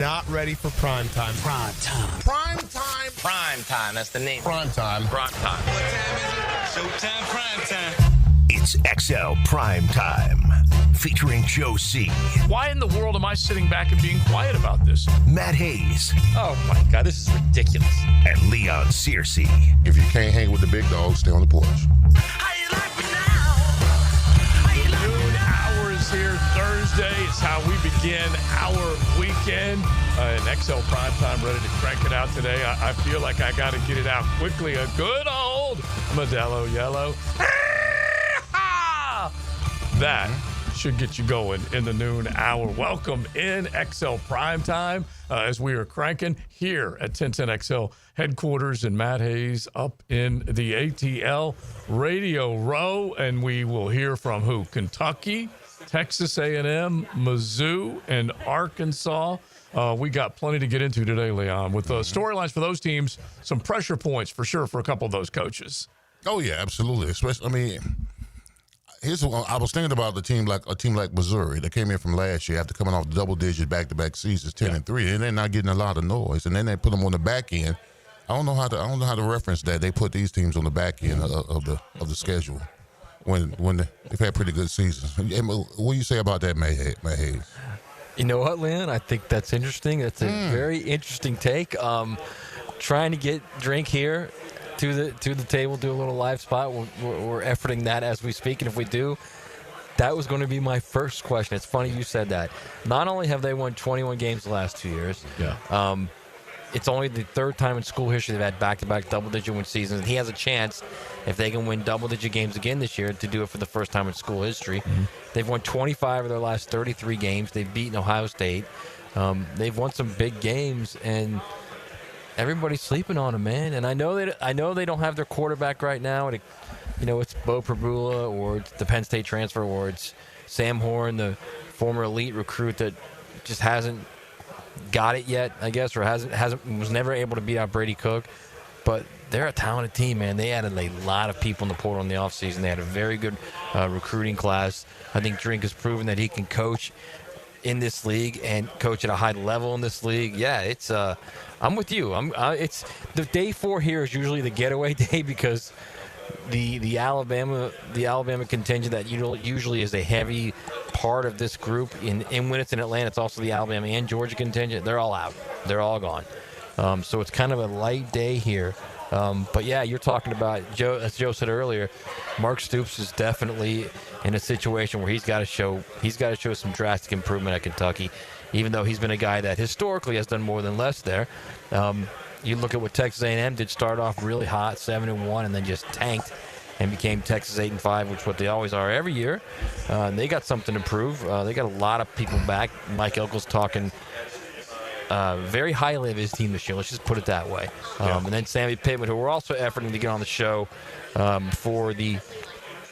Not ready for prime time. Prime time. Prime time. Prime time. That's the name. Prime time. Prime time. What time is it? Showtime prime time. It's XL Prime Time, featuring Joe C. Why in the world am I sitting back and being quiet about this? Matt Hayes. Oh, my God. This is ridiculous. And Leon Searcy. If you can't hang with the big dogs, stay on the porch. How you like me now? How you like me now? Noon hour is here. Thursday is how we begin our weekend. And XL Prime Time ready to crank it out today. I feel like I got to get it out quickly. A good old Modelo Yellow. That should get you going in the noon hour. Welcome in XL Prime Time as we are cranking here at 1010XL headquarters and Matt Hayes up in the ATL Radio Row. And we will hear from who? Kentucky, Texas A&M, Mizzou, and Arkansas. We got plenty to get into today, Leon, with storylines for those teams, some pressure points for sure for a couple of those coaches. Oh, yeah, absolutely. Especially, here's what I was thinking about a team like Missouri that came in from last year after coming off double-digit back-to-back seasons, 10-3, and they're not getting a lot of noise. And then they put them on the back end. I don't know how to reference that. They put these teams on the back end of the schedule when they've had pretty good seasons. What do you say about that, Matt Hayes? You know what, Leon? I think that's interesting. That's a very interesting take. Trying to get Drink here to the table, do a little live spot. We're efforting that as we speak, and if we do, that was going to be my first question. It's funny you said that. Not only have they won 21 games the last 2 years, it's only the third time in school history they've had back-to-back double-digit win seasons. And he has a chance, if they can win double-digit games again this year, to do it for the first time in school history. Mm-hmm. They've won 25 of their last 33 games. They've beaten Ohio State. They've won some big games, and everybody's sleeping on them, man. And I know they don't have their quarterback right now. It's Bo Prabula, or it's the Penn State transfer, or it's Sam Horn, the former elite recruit that just hasn't got it yet, I guess, or was never able to beat out Brady Cook. But they're a talented team, man. They added a lot of people in the portal in the offseason. They had a very good recruiting class. I think Drink has proven that he can coach in this league and coach at a high level in this league. Yeah, it's I'm with you. It's the day 4 here is usually the getaway day because the Alabama contingent that usually is a heavy part of this group. And when it's in Atlanta, it's also the Alabama and Georgia contingent. They're all out. They're all gone. So it's kind of a light day here. But yeah, you're talking about Joe. As Joe said earlier, Mark Stoops is definitely in a situation where he's got to show some drastic improvement at Kentucky, even though he's been a guy that historically has done more than less there. You look at what Texas A&M did, start off really hot, 7-1, and then just tanked and became Texas 8-5, which is what they always are every year. They got something to prove. They got a lot of people back. Mike Elko's talking very highly of his team this year. Let's just put it that way. And then Sammy Pittman, who we're also efforting to get on the show before the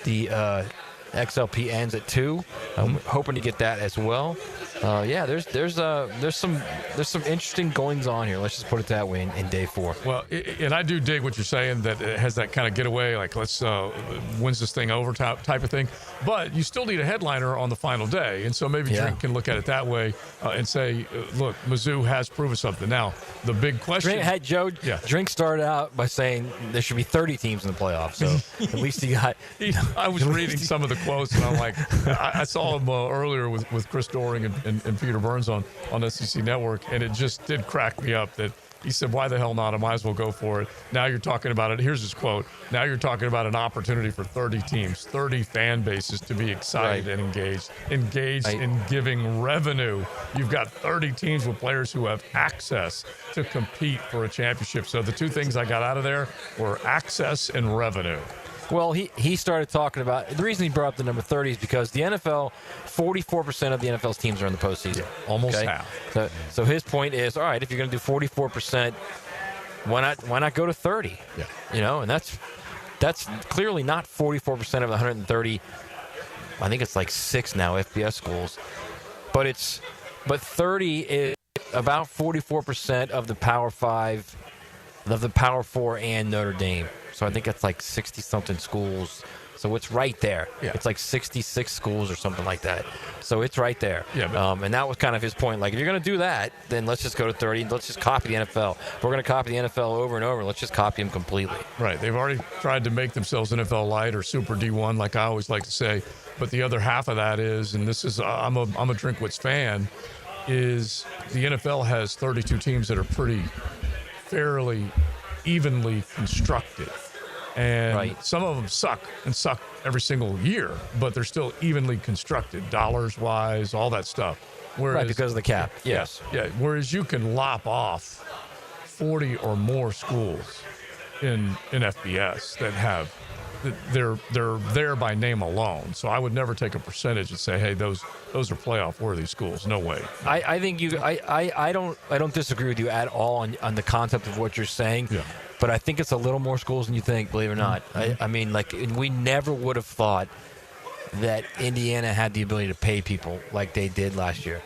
XLP ends at 2. I'm hoping to get that as well. There's some interesting goings on here. Let's just put it that way in day 4. Well, and I do dig what you're saying, that it has that kind of getaway, like let's wins this thing over type of thing. But you still need a headliner on the final day, and so maybe Drink can look at it that way and say, look, Mizzou has proven something. Now, the big question. Drink started out by saying there should be 30 teams in the playoffs, so at least he got. I was reading some of the quotes, and I'm like, I saw him earlier with Chris Doring and Peter Burns on SEC Network, and it just did crack me up that he said, why the hell not? I might as well go for it. Now you're talking about it. Here's his quote. Now you're talking about an opportunity for 30 teams, 30 fan bases to be excited and engaged in giving revenue. You've got 30 teams with players who have access to compete for a championship. So the two things I got out of there were access and revenue. Well, he started talking about, the reason he brought up the number 30 is because the NFL, 44% of the NFL's teams are in the postseason. Almost half. So his point is, all right, if you're going to do 44%, why not go to 30? Yeah. And that's clearly not 44% of the 130. I think it's like 6 now FBS schools. But 30 is about 44% of the Power 5, of the Power 4 and Notre Dame. So I think that's like 60-something schools, So it's right there. Yeah. It's like 66 schools or something like that. So it's right there. Yeah, but- And that was kind of his point. Like, if you're going to do that, then let's just go to 30. Let's just copy the NFL. If we're going to copy the NFL over and over, let's just copy them completely. Right. They've already tried to make themselves NFL Light or Super D1, like I always like to say. But the other half of that is, and this is, I'm a Drinkwitz fan, is the NFL has 32 teams that are pretty fairly evenly constructed. And Right. some of them suck every single year, but they're still evenly constructed, dollars-wise, all that stuff. Whereas, Right, because of the cap. Yes. Yeah. Whereas you can lop off 40 or more schools in FBS that have they're there by name alone. So I would never take a percentage and say, hey, those are playoff worthy schools. No way. I think I don't disagree with you at all on the concept of what you're saying. Yeah. But I think it's a little more schools than you think, believe it or not. I mean, like, we never would have thought that Indiana had the ability to pay people like they did last year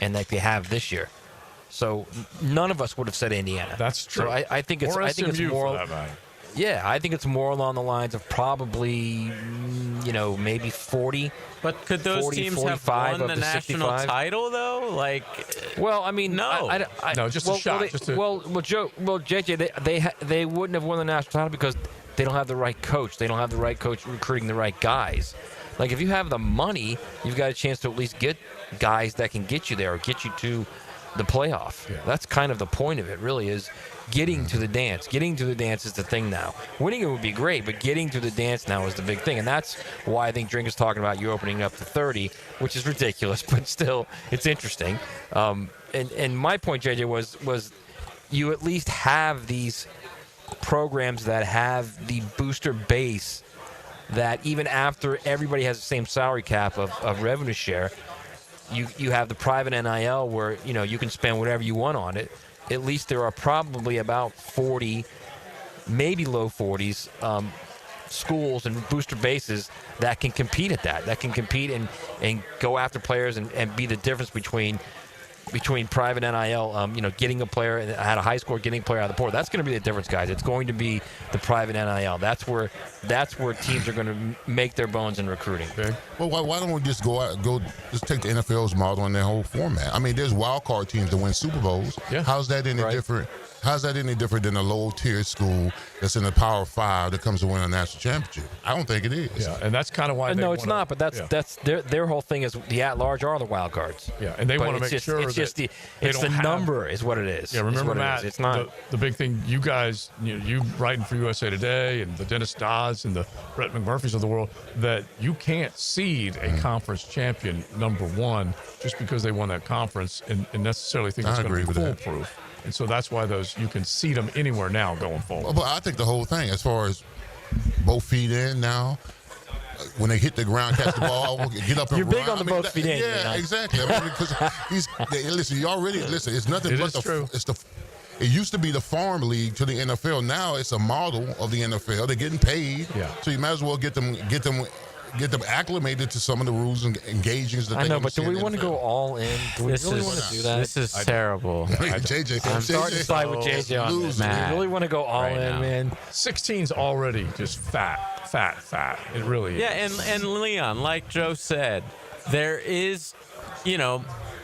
and like they have this year. So none of us would have said Indiana. That's true. So I think it's Or I think it's SMU more. for that matter. Yeah, I think it's more along the lines of probably, maybe 40. But could those 40, teams have 45 won the of the national 65? title though? Like, Well, I mean, No. No, just a shot, JJ, they wouldn't have won the national title because they don't have the right coach. They don't have the right coach recruiting the right guys. Like, if you have the money, you've got a chance to at least get guys that can get you there or get you to the playoff. Yeah. That's kind of the point of it, really, is getting to the dance. Getting to the dance is the thing now. Winning it would be great, but getting to the dance now is the big thing. And that's why I think Drink is talking about you opening up to 30, which is ridiculous, but still, it's interesting. And my point, JJ, was you at least have these programs that have the booster base that even after everybody has the same salary cap of revenue share, you have the private NIL where, you can spend whatever you want on it. At least there are probably about 40, maybe low 40s schools and booster bases that can compete at that can compete and go after players and be the difference between private NIL, getting a player at a high score, getting a player out of the portal. That's going to be the difference, guys. It's going to be the private NIL. That's where teams are going to make their bones in recruiting. Okay. Well, why don't we just just take the NFL's model and their whole format? I mean, there's wild card teams that win Super Bowls. Yeah. How's that any Right. different? How's that any different than a low-tier school that's in the Power 5 that comes to win a national championship? I don't think it is. Yeah, and that's kind of why. No, it's not. But that's their whole thing is the at-large are the wild cards. Yeah, and they But want to it's make just, sure it's just that it's they the don't have- number is what it is. Yeah, Is remember, what it Matt, is. It's not. the big thing, you guys, you writing for USA Today and the Dennis Dodds and the Brett McMurphys of the world, that you can't seed a conference champion number one just because they won that conference and necessarily think it's I going to agree be with that. foolproof. And so that's why you can seed them anywhere now going forward. But I think the whole thing, as far as both feet in now, when they hit the ground, catch the ball, get up and You're run. big on the both feet in, Yeah, man. exactly. I mean, because listen, you already listen. It's nothing It but is true. It used to be the farm league to the NFL. Now it's a model of the NFL. They're getting paid, Yeah. so you might as well get them acclimated to some of the rules and engagings that I they know, but do understand we in want to the go NFL. all in? Do we this really want to do that? This is terrible. JJ, I'm starting to side with JJ on this. losing. Do Matt. we really want to go all Right in, now. man? 16's already just fat. It really is. Yeah, and Leon, like Joe said, there is,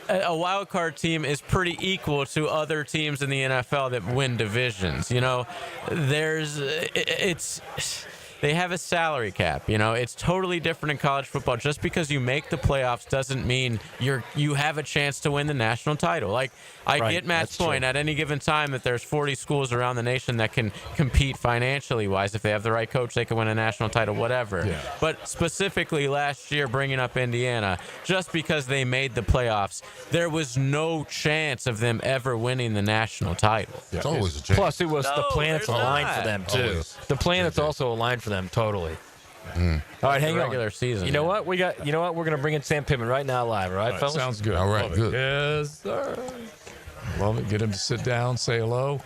a wild card team is pretty equal to other teams in the NFL that win divisions. They have a salary cap. It's totally different in college football. Just because you make the playoffs doesn't mean you have a chance to win the national title. Like, I Right, get Matt's that's point. true. At any given time that there's 40 schools around the nation that can compete financially wise. If they have the right coach, they can win a national title, whatever. Yeah. But specifically last year, bringing up Indiana, just because they made the playoffs, there was no chance of them ever winning the national title. It's always a chance. Plus, it was the No, planets there's aligned not. for them too. Always. The planets also aligned for them totally. All right, hang on. Regular season. You know what? We're gonna bring in Sam Pittman right now live. All right, All right, fellas. sounds good. All right, Love it. good. Yes, sir. Love it. Get him to sit down, say hello.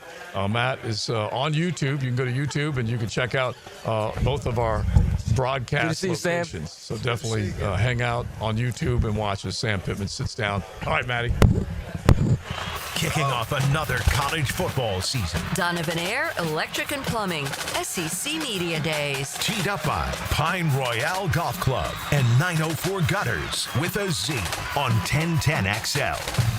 Matt is on YouTube. You can go to YouTube and you can check out both of our broadcast Good to see you, Sam. locations. So definitely hang out on YouTube and watch as Sam Pittman sits down. All right, Matty. kicking off another college football season. Donovan Air, Electric and Plumbing, SEC Media Days. Teed up by Pine Royale Golf Club and 904 Gutters with a Z on 1010XL.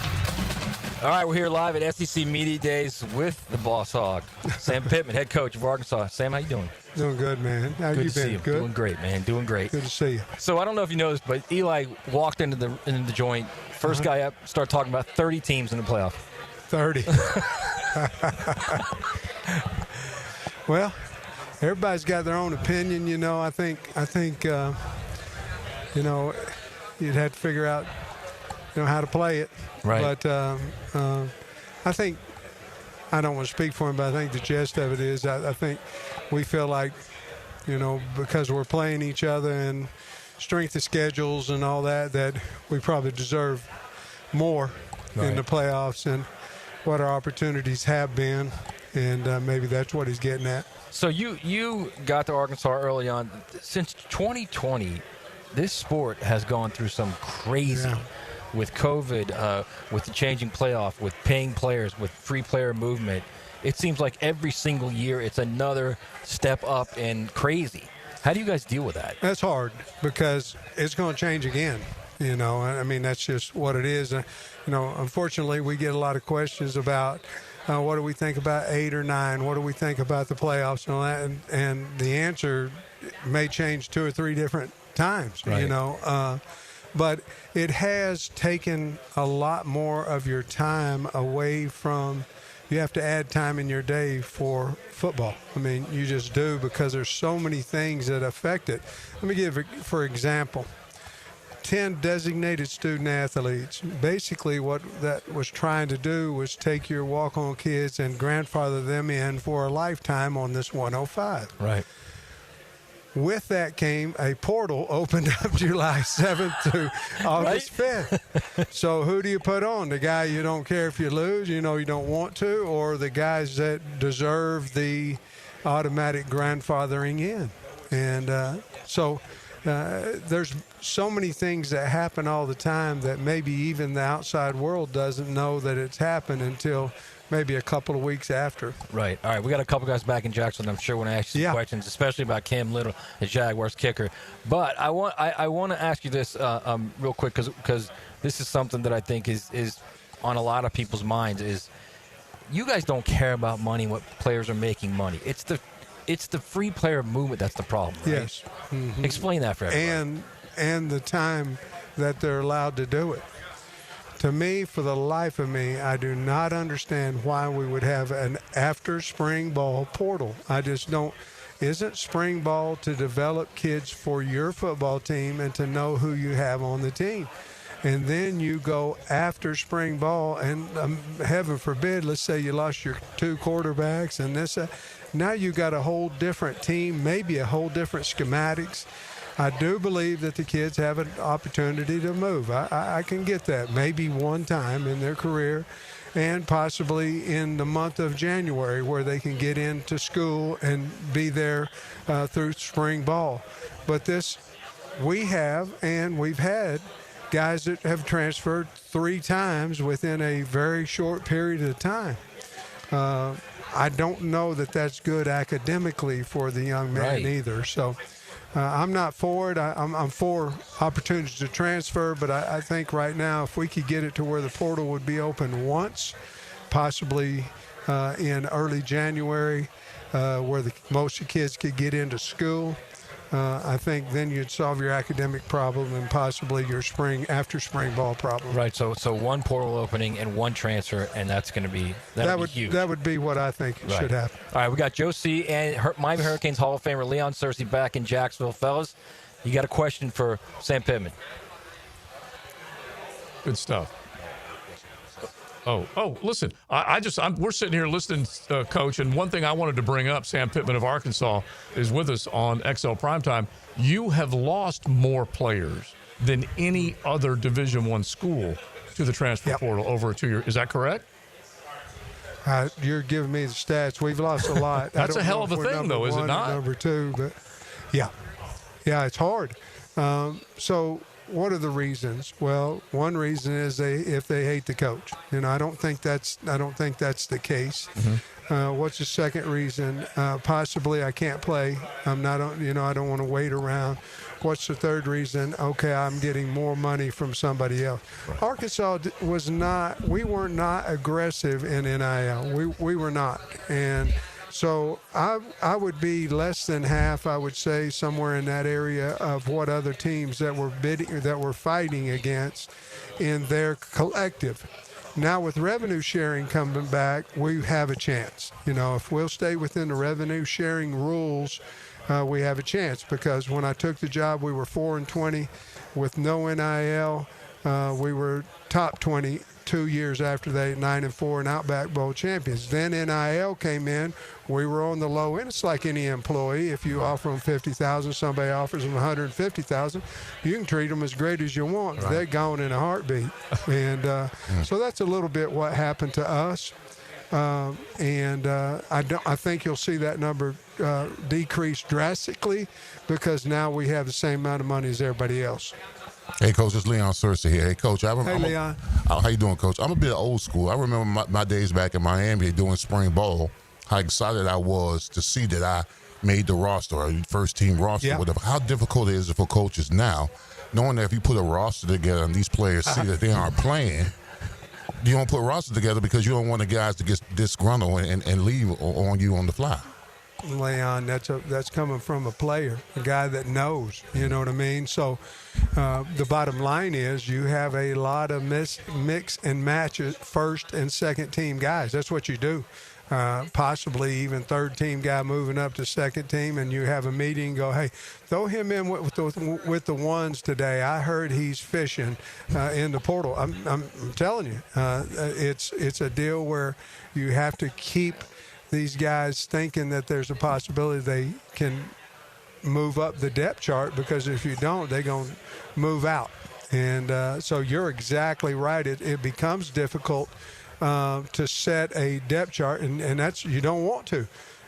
All right, we're here live at SEC Media Days with the Boss Hog, Sam Pittman, head coach of Arkansas. Sam, how you doing? Doing good, man. How Good you to see been? you. Good. Doing great, man. Doing great. Good to see you. So I don't know if you know this, but Eli walked into the joint, first guy up, started talking about 30 teams in the playoff. 30. Well, everybody's got their own opinion, you know. I think you know, you'd have to figure out, you know, how to play it. Right. But I think, I don't want to speak for him, but I think the gist of it is I think we feel like, you know, because we're playing each other and strength of schedules and all that, that we probably deserve more in the playoffs and what our opportunities have been. And maybe that's what he's getting at. So you got to Arkansas early on. Since 2020, this sport has gone through some crazy with COVID, with the changing playoff, with paying players, with free player movement. It seems like every single year it's another step up and crazy. How do you guys deal with that? That's hard because it's going to change again. You know, I mean, that's just what it is. You know, unfortunately, we get a lot of questions about what do we think about 8 or 9? What do we think about the playoffs and all that? And the answer may change 2 or 3 different times, you know. But it has taken a lot more of your time away from – you have to add time in your day for football. I mean, you just do because there's so many things that affect it. Let me give, for example, 10 designated student athletes. Basically what that was trying to do was take your walk-on kids and grandfather them in for a lifetime on this 105. Right. With that came a portal opened up July 7th to August 5th. So who do you put on? The guy you don't care if you lose, you know you don't want to, or the guys that deserve the automatic grandfathering in? And so there's so many things that happen all the time that maybe even the outside world doesn't know that it's happened until maybe a couple of weeks after. Right. All right. We got a couple guys back in Jackson. I'm sure want to ask you some questions, especially about Cam Little, the Jaguars kicker. But I want to ask you this real quick because this is something that I think is on a lot of people's minds. Is you guys don't care about money, what players are making money. It's the free player movement that's the problem. Right? Yes. Mm-hmm. Explain that for everybody. And the time that they're allowed to do it. To me, for the life of me, I do not understand why we would have an after spring ball portal. I just don't. Isn't spring ball to develop kids for your football team and to know who you have on the team? And then you go after spring ball, and heaven forbid, let's say you lost your 2 quarterbacks and this. Now you got a whole different team, maybe a whole different schematics. I do believe that the kids have an opportunity to move. I can get that maybe one time in their career and possibly in the month of January where they can get into school and be there through spring ball. But this, we've had guys that have transferred 3 times within a very short period of time. I don't know that that's good academically for the young man either. So I'm not for it. I'm for opportunities to transfer, but I think right now if we could get it to where the portal would be open once, possibly in early January, where most of the kids could get into school, I think then you'd solve your academic problem and possibly your after spring ball problem. Right. So one portal opening and 1 transfer, and that's going to be huge. That would be what I think should happen. All right, we got Joe C. and Miami Hurricanes Hall of Famer Leon Searcy back in Jacksonville. Fellas, you got a question for Sam Pittman? Good stuff. Oh! Listen, we're sitting here listening, Coach, and one thing I wanted to bring up: Sam Pittman of Arkansas is with us on XL Primetime. You have lost more players than any other Division I school to the transfer portal over a 2-year. Is that correct? You're giving me the stats. We've lost a lot. That's a hell of a thing, though, is it not? Number 2, but yeah, it's hard. So what are the reasons? Well, one reason is if they hate the coach. I don't think that's the case. What's the second reason? Possibly I can't play. I'm not. I don't want to wait around. What's the third reason? Okay, I'm getting more money from somebody else. Right. Arkansas we were not aggressive in NIL. We were not. And so I would be less than half, I would say, somewhere in that area of what other teams that were fighting against in their collective. Now with revenue sharing coming back, we have a chance. If we'll stay within the revenue sharing rules, we have a chance, because when I took the job, we were 4-20 with no NIL. We were top 20 2 years after that, 9-4 and Outback Bowl champions. Then NIL came in. We were on the low end. It's like any employee. If you offer them $50,000, somebody offers them $150,000. You can treat them as great as you want. Right. They're gone in a heartbeat. And so that's a little bit what happened to us. I think you'll see that number decrease drastically, because now we have the same amount of money as everybody else. Hey, Coach, it's Leon Searcy here. Hey, Coach. Leon. How you doing, Coach? I'm a bit old school. I remember my days back in Miami doing spring ball, how excited I was to see that I made the roster, or first-team roster, whatever. How difficult is it for coaches now, knowing that if you put a roster together and these players see that they aren't playing, you don't put a roster together because you don't want the guys to get disgruntled and leave on you on the fly. Leon, that's coming from a player, a guy that knows, you know what I mean? So the bottom line is you have a lot of mix and matches, first and second team guys. That's what you do. Possibly even third team guy moving up to second team, and you have a meeting and go, hey, throw him in with the ones today. I heard he's fishing in the portal. I'm telling you, it's a deal where you have to keep these guys thinking that there's a possibility they can move up the depth chart, because if you don't, they're going to move out. And so you're exactly right. It becomes difficult to set a depth chart, and that's, you don't want to.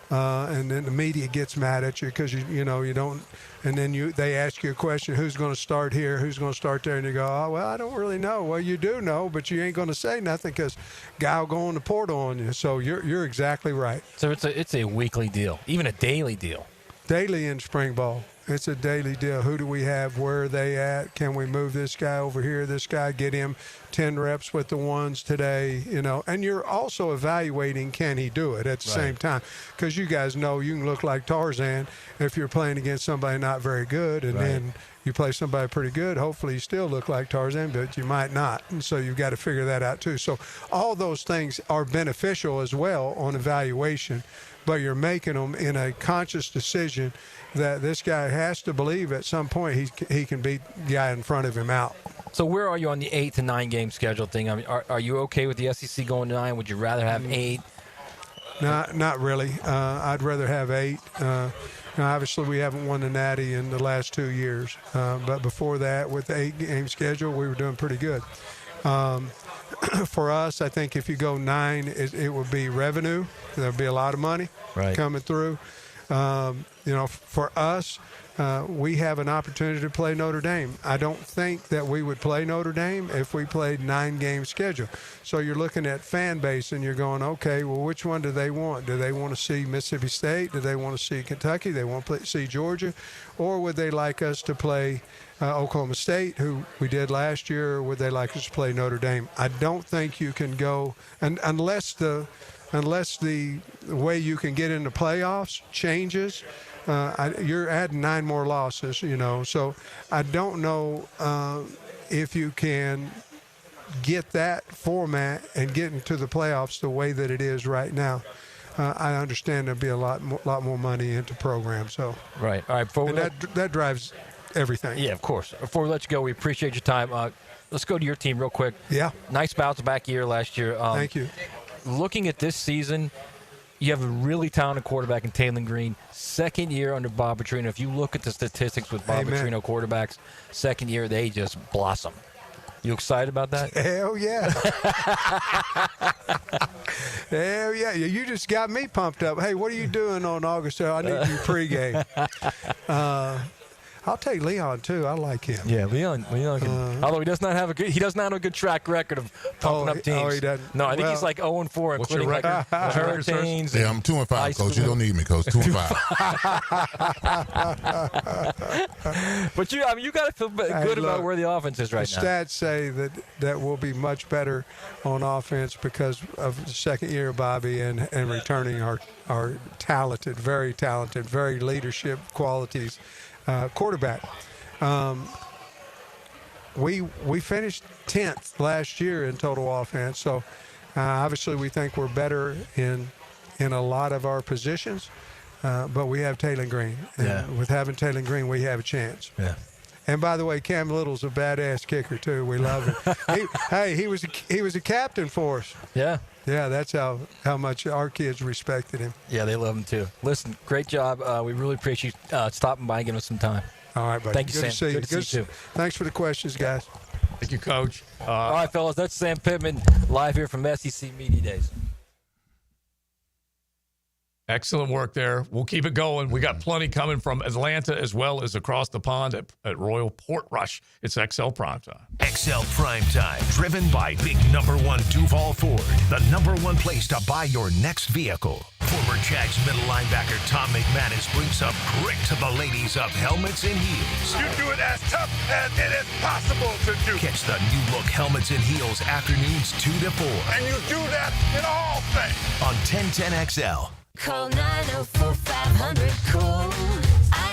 And then the media gets mad at you because you don't. And then they ask you a question: who's going to start here? Who's going to start there? And you go, oh well, I don't really know. Well, you do know, but you ain't going to say nothing because guy will go on the portal on you. So you're exactly right. So it's a weekly deal, even a daily deal. Daily in spring ball. It's a daily deal. Who do we have? Where are they at? Can we move this guy over here? This guy, get him 10 reps with the ones today, And you're also evaluating, can he do it at the same time? Because you guys know you can look like Tarzan if you're playing against somebody not very good, and then you play somebody pretty good. Hopefully you still look like Tarzan, but you might not. And so you've got to figure that out too. So all those things are beneficial as well on evaluation, but you're making them in a conscious decision that this guy has to believe at some point he can beat the guy in front of him out. So where are you on the 8 to 9 game schedule thing? I mean, are you okay with the SEC going to 9? Would you rather have 8? Not really. I'd rather have 8. Obviously, we haven't won the Natty in the last 2 years. But before that, with the 8-game schedule, we were doing pretty good. For us, I think if you go 9, it would be revenue. There'll be a lot of money coming through. For us, we have an opportunity to play Notre Dame. I don't think that we would play Notre Dame if we played 9-game schedule. So you're looking at fan base and you're going, okay, well, which one do they want? Do they want to see Mississippi State? Do they want to see Kentucky? They want to see Georgia? Or would they like us to play Oklahoma State, who we did last year, or would they like us to play Notre Dame? I don't think you can go, and unless the way you can get into playoffs changes, you're adding 9 more losses, So I don't know if you can get that format and get into the playoffs the way that it is right now. I understand there'll be a lot more money into programs. So right, all right. And that drives everything. Yeah, of course. Before we let you go, we appreciate your time. Let's go to your team real quick. Yeah. Nice bounce back year last year. Thank you. Looking at this season, you have a really talented quarterback in Taylor Green. Second year under Bob Petrino. If you look at the statistics with Bob Petrino quarterbacks, second year they just blossom. You excited about that? Hell yeah. Hell yeah. You just got me pumped up. Hey, what are you doing on August? I need you pregame. I'll take Leon too. I like him. Yeah, Leon can, although he does not have a good track record of pumping up teams. Oh, he doesn't. No, I think he's like 0-4, what's your including record? like Hurricanes. Yeah, I'm 2-5, Coach. You don't need me, Coach. 2-5. But you got to feel good about where the offense is right now. The stats say that we'll be much better on offense because of the second year of Bobby and returning our talented, very leadership qualities quarterback. We finished 10th last year in total offense, so obviously we think we're better in a lot of our positions, but we have Taylor Green. And with having Taylor Green, we have a chance. Yeah. And by the way, Cam Little's a badass kicker too. We love him. He was a captain for us. Yeah. Yeah, that's how much our kids respected him. Yeah, they love him too. Listen, great job. We really appreciate you stopping by and giving us some time. All right, buddy. Thank you, Good Sam. to see you. Good to see you too. Thanks for the questions, guys. Thank you, Coach. All right, fellas, that's Sam Pittman live here from SEC Media Days. Excellent work there. We'll keep it going. We got plenty coming from Atlanta as well as across the pond at Royal Portrush. It's XL Primetime. XL Primetime, driven by big #1 Duval Ford, the #1 place to buy your next vehicle. Former Jags middle linebacker Tom McManus brings some grit to the ladies of helmets and heels. You do it as tough as it is possible to do. Catch the new look helmets and heels afternoons 2 to 4 And you do that in all things. on 1010XL. Call 904-500-COOL.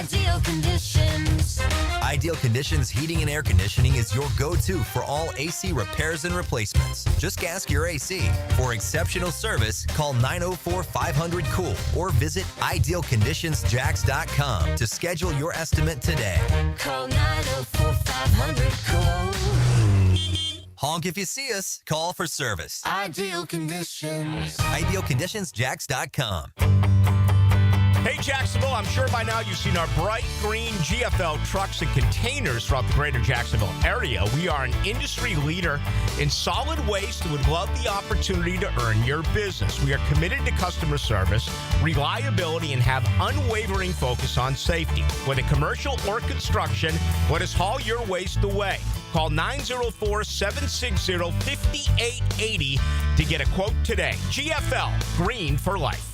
Ideal Conditions. Ideal Conditions Heating and Air Conditioning is your go-to for all AC repairs and replacements. Just gas your AC. For exceptional service, call 904-500-COOL or visit idealconditionsjacks.com to schedule your estimate today. Call 904-500-COOL. Honk if you see us. Call for service. Ideal Conditions. Idealconditionsjacks.com. Hey, Jacksonville, I'm sure by now you've seen our bright green GFL trucks and containers throughout the greater Jacksonville area. We are an industry leader in solid waste and would love the opportunity to earn your business. We are committed to customer service, reliability, and have unwavering focus on safety. Whether commercial or construction, let us haul your waste away. Call 904-760-5880 to get a quote today. GFL, green for life.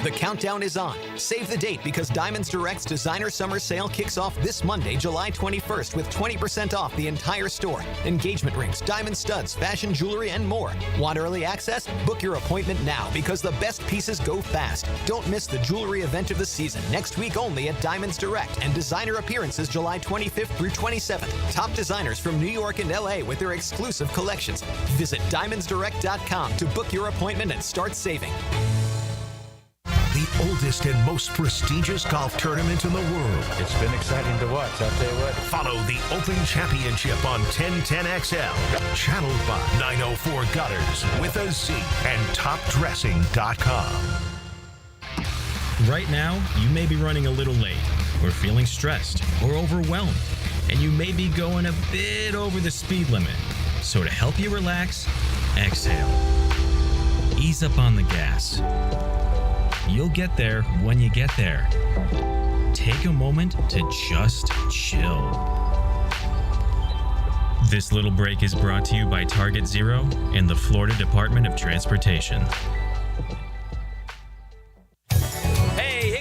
The countdown is on. Save the date because Diamonds Direct's Designer Summer Sale kicks off this Monday, July 21st with 20% off the entire store. Engagement rings, diamond studs, fashion jewelry, and more. Want early access? Book your appointment now because the best pieces go fast. Don't miss the jewelry event of the season next week only at Diamonds Direct and designer appearances July 25th through 27th. Top designers from New York and LA with their exclusive collections. Visit diamondsdirect.com to book your appointment and start saving. The oldest and most prestigious golf tournament in the world. It's been exciting to watch, I'll tell you what. Follow the Open Championship on 1010XL. Channeled by 904 Gutters with a Z and TopDressing.com. Right now, you may be running a little late, or feeling stressed, or overwhelmed, and you may be going a bit over the speed limit. So to help you relax, exhale. Ease up on the gas. You'll get there when you get there. Take a moment to just chill. This little break is brought to you by Target Zero and the Florida Department of Transportation.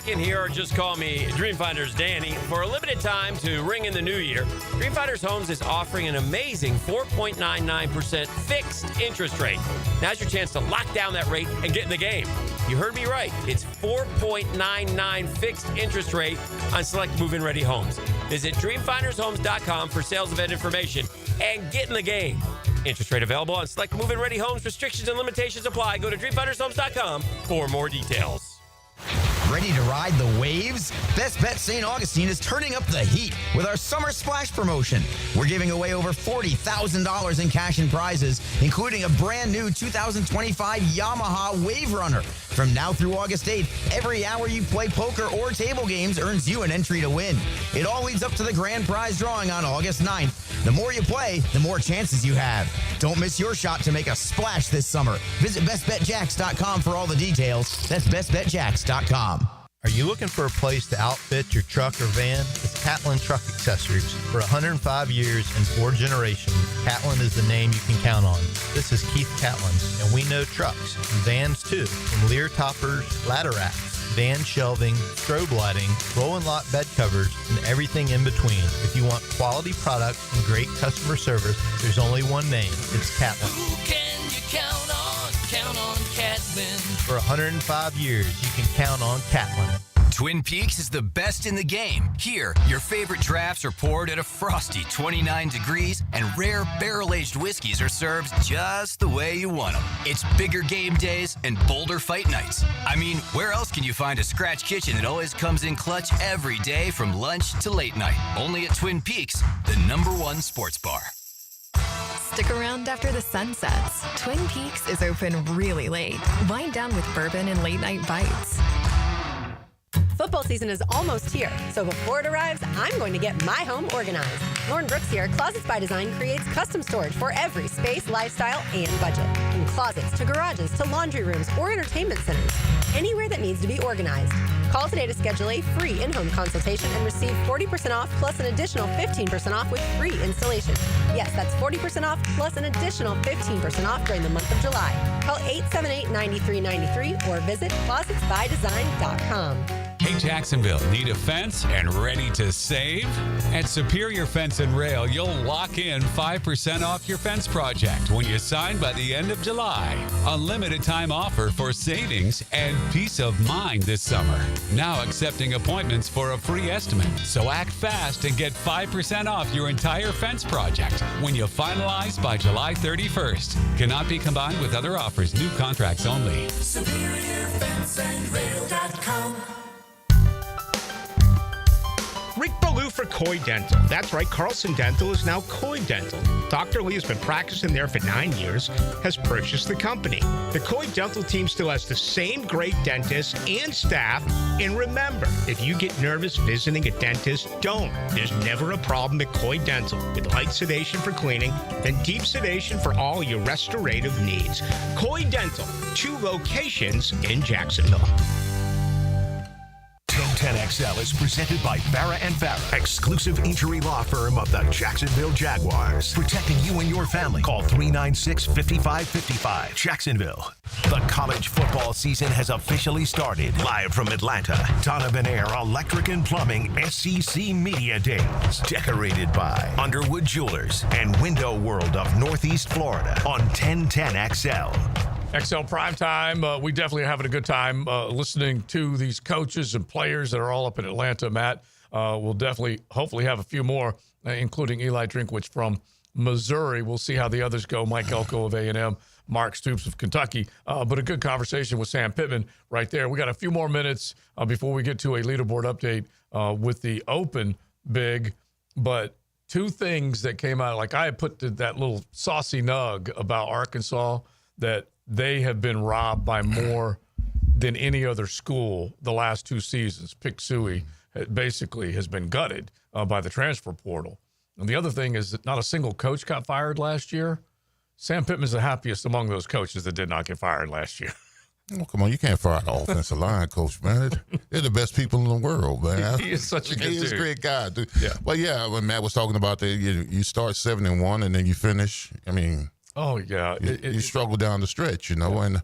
Here, or just call me Dreamfinders Danny. For a limited time to ring in the new year, Dreamfinders Homes is offering an amazing 4.99% fixed interest rate. Now's your chance to lock down that rate and get in the game. You heard me right. It's 4.99 fixed interest rate on select move-in ready homes. Visit dreamfindershomes.com for sales event information and get in the game. Interest rate available on select move-in ready homes. Restrictions and limitations apply. Go to dreamfindershomes.com for more details. Ready to ride the waves? Best Bet St. Augustine is turning up the heat with our Summer Splash promotion. We're giving away over $40,000 in cash and prizes, including a brand new 2025 Yamaha Wave Runner. From now through August 8th, every hour you play poker or table games earns you an entry to win. It all leads up to the grand prize drawing on August 9th. The more you play, the more chances you have. Don't miss your shot to make a splash this summer. Visit bestbetjacks.com for all the details. That's bestbetjacks.com. Are you looking for a place to outfit your truck or van? It's Catlin Truck Accessories. For 105 years and 4 generations, Catlin is the name you can count on. This is Keith Catlin, and we know trucks, and vans too, from Lear toppers, ladder racks, van shelving, strobe lighting, roll and lock bed covers, and everything in between. If you want quality products and great customer service, there's only one name. It's Catlin. Who can you count on? Count on Catlin. For 105 years, you can count on Catlin. Twin Peaks is the best in the game. Here, your favorite drafts are poured at a frosty 29 degrees, and rare barrel-aged whiskeys are served just the way you want them. It's bigger game days and bolder fight nights. I mean, where else can you find a scratch kitchen that always comes in clutch every day from lunch to late night? Only at Twin Peaks, the #1 sports bar. Stick around after the sun sets. Twin Peaks is open really late. Wind down with bourbon and late-night bites. Football season is almost here, so before it arrives, I'm going to get my home organized. Lauren Brooks here. Closets by Design creates custom storage for every space, lifestyle, and budget. From closets to garages to laundry rooms or entertainment centers. Anywhere that needs to be organized. Call today to schedule a free in-home consultation and receive 40% off plus an additional 15% off with free installation. Yes, that's 40% off plus an additional 15% off during the month of July. Call 878-9393 or visit closetsbydesign.com. Hey, Jacksonville, need a fence and ready to save? At Superior Fence and Rail, you'll lock in 5% off your fence project when you sign by the end of July. Unlimited time offer for savings and peace of mind this summer. Now accepting appointments for a free estimate. So act fast and get 5% off your entire fence project when you finalize by July 31st. Cannot be combined with other offers. New contracts only. SuperiorFenceandRail.com. Rick Ballou for Coy Dental. That's right, Carlson Dental is now Coy Dental. Dr. Lee has been practicing there for 9 years, has purchased the company. The Coy Dental team still has the same great dentists and staff. And remember, if you get nervous visiting a dentist, don't. There's never a problem at Coy Dental with light sedation for cleaning and deep sedation for all your restorative needs. Coy Dental, 2 locations in Jacksonville. 1010XL is presented by Farah & Farah, exclusive injury law firm of the Jacksonville Jaguars. Protecting you and your family. Call 396-5555. Jacksonville. The college football season has officially started. Live from Atlanta, Donovan Air Electric and Plumbing SEC Media Days. Decorated by Underwood Jewelers and Window World of Northeast Florida on 1010XL. XL Primetime, we definitely are having a good time listening to these coaches and players that are all up in Atlanta, Matt. We'll definitely, hopefully have a few more, including Eli Drinkwitz from Missouri. We'll see how the others go. Mike Elko of A&M, Mark Stoops of Kentucky. But a good conversation with Sam Pittman right there. We got a few more minutes before we get to a leaderboard update with the Open Big. But 2 things that came out, like I had put that little saucy nug about Arkansas, that they have been robbed by more than any other school the last 2 seasons. Pick Suey basically has been gutted by the transfer portal. And the other thing is that not a single coach got fired last year. Sam Pittman's the happiest among those coaches that did not get fired last year. Oh, come on, you can't fire the offensive line coach, man. They're the best people in the world, man. He is such a good dude. He's a great guy, dude. Yeah. Well, yeah, when Matt was talking about that, you start 7-1 and then you finish. I mean, oh yeah, you struggle down the stretch, you know, and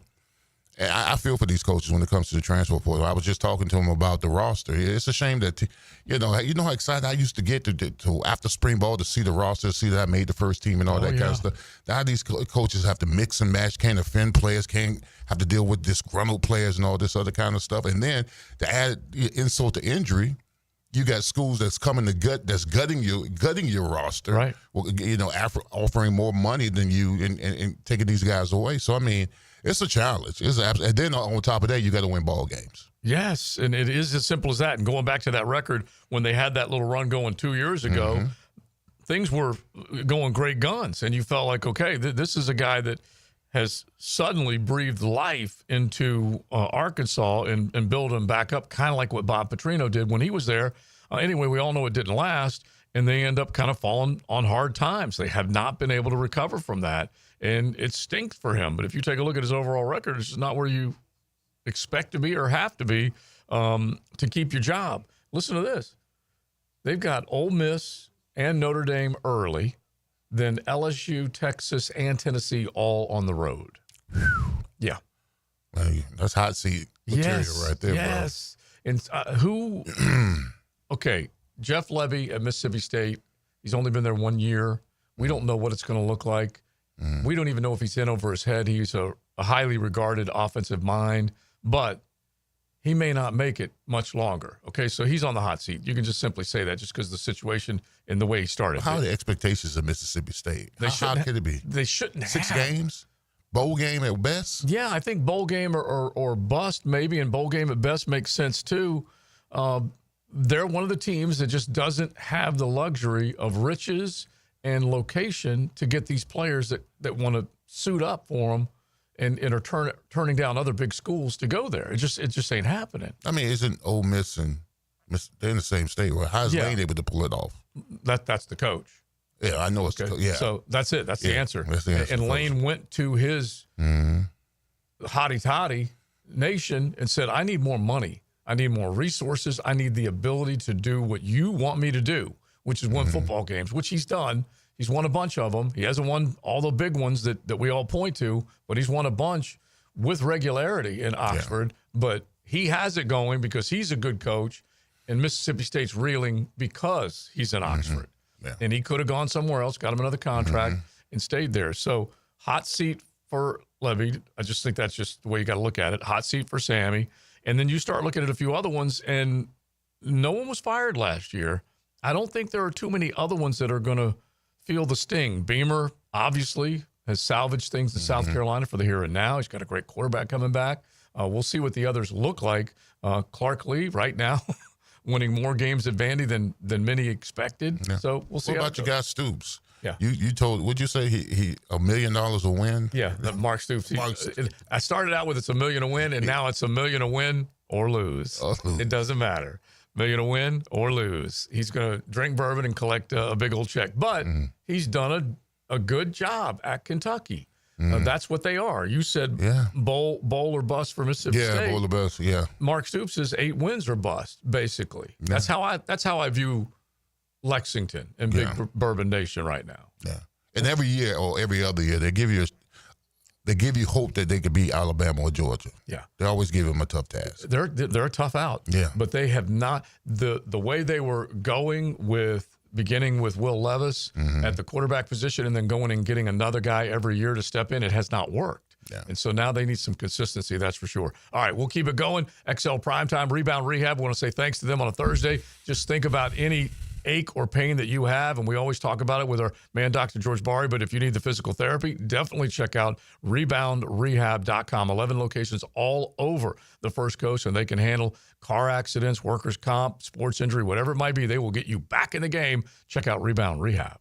I feel for these coaches when it comes to the transfer portal. I was just talking to them about the roster. It's a shame that, you know how excited I used to get to after spring ball to see the roster, see that I made the first team and all that kind of stuff. Now these coaches have to mix and match, can't offend players, can't have to deal with disgruntled players and all this other kind of stuff. And then to add insult to injury, you got schools that's coming to that's gutting your roster, right? Well, you know, offering more money than you and taking these guys away. So I mean, it's a challenge. And then on top of that, you got to win ball games. Yes, and it is as simple as that. And going back to that record when they had that little run going 2 years ago, things were going great guns, and you felt like, okay, this is a guy that has suddenly breathed life into Arkansas and built him back up, kind of like what Bob Petrino did when he was there. Anyway, we all know it didn't last, and they end up kind of falling on hard times. They have not been able to recover from that, and it stinks for him. But if you take a look at his overall record, it's not where you expect to be or have to be to keep your job. Listen to this. They've got Ole Miss and Notre Dame early, then LSU, Texas, and Tennessee all on the road. Yeah. Hey, that's hot seat material right there, yes. Bro. And okay, Jeff Levy at Mississippi State, he's only been there 1 year. We don't know what it's going to look like. We don't even know if he's in over his head. He's a highly regarded offensive mind, but he may not make it much longer. Okay, so he's on the hot seat. You can just simply say that just because of the situation and the way he started. How are the expectations of Mississippi State? How could it be? They shouldn't have. 6 games? Bowl game at best? Yeah, I think bowl game or bust maybe, and bowl game at best makes sense too. They're one of the teams that just doesn't have the luxury of riches and location to get these players that want to suit up for them and are turning down other big schools to go there. It just ain't happening. I mean, isn't Ole Miss and they're in the same state? Right? How's Lane able to pull it off? That's the coach. Yeah, I know it's okay. Yeah. So that's it. That's the answer. That's the answer. And Lane went to his hotty-toddy nation and said, I need more money. I need more resources. I need the ability to do what you want me to do, which is win football games, which he's done. He's won a bunch of them. He hasn't won all the big ones that we all point to, but he's won a bunch with regularity in Oxford. Yeah. But he has it going because he's a good coach, and Mississippi State's reeling because he's in Oxford. Yeah. And he could have gone somewhere else, got him another contract, and stayed there. So hot seat for Levy. I just think that's just the way you got to look at it. Hot seat for Sammy. And then you start looking at a few other ones, and no one was fired last year. I don't think there are too many other ones that are going to feel the sting. Beamer, obviously, has salvaged things in South Carolina for the here and now. He's got a great quarterback coming back. We'll see what the others look like. Clark Lee, right now, winning more games at Vandy than many expected. Yeah. So we'll see. What about your guy Stoops? Yeah. You told, would you say he $1 million a win? Yeah, Mark Stoops. I started out with it's $1 million a win, and now it's $1 million a win or lose. It doesn't matter. $1 million a win or lose. He's going to drink bourbon and collect a big old check. But he's done a good job at Kentucky. That's what they are. You said bowl or bust for Mississippi State. Yeah, bowl or bust, yeah. Mark Stoops is 8 wins or bust, basically. Yeah. That's how I view Lexington and Big Bourbon Nation right now. Yeah. And every year or every other year, they give you hope that they could beat Alabama or Georgia. Yeah. They always give them a tough task. They're a tough out. Yeah. But they have not the way they were going beginning with Will Levis at the quarterback position and then going and getting another guy every year to step in, it has not worked. Yeah. And so now they need some consistency, that's for sure. All right, we'll keep it going. XL Primetime, Rebound Rehab. I want to say thanks to them on a Thursday. Just think about any ache or pain that you have, and we always talk about it with our man, Dr. George Bari, but if you need the physical therapy, definitely check out reboundrehab.com. 11 locations all over the First Coast, and they can handle car accidents, workers' comp, sports injury, whatever it might be. They will get you back in the game. Check out Rebound Rehab.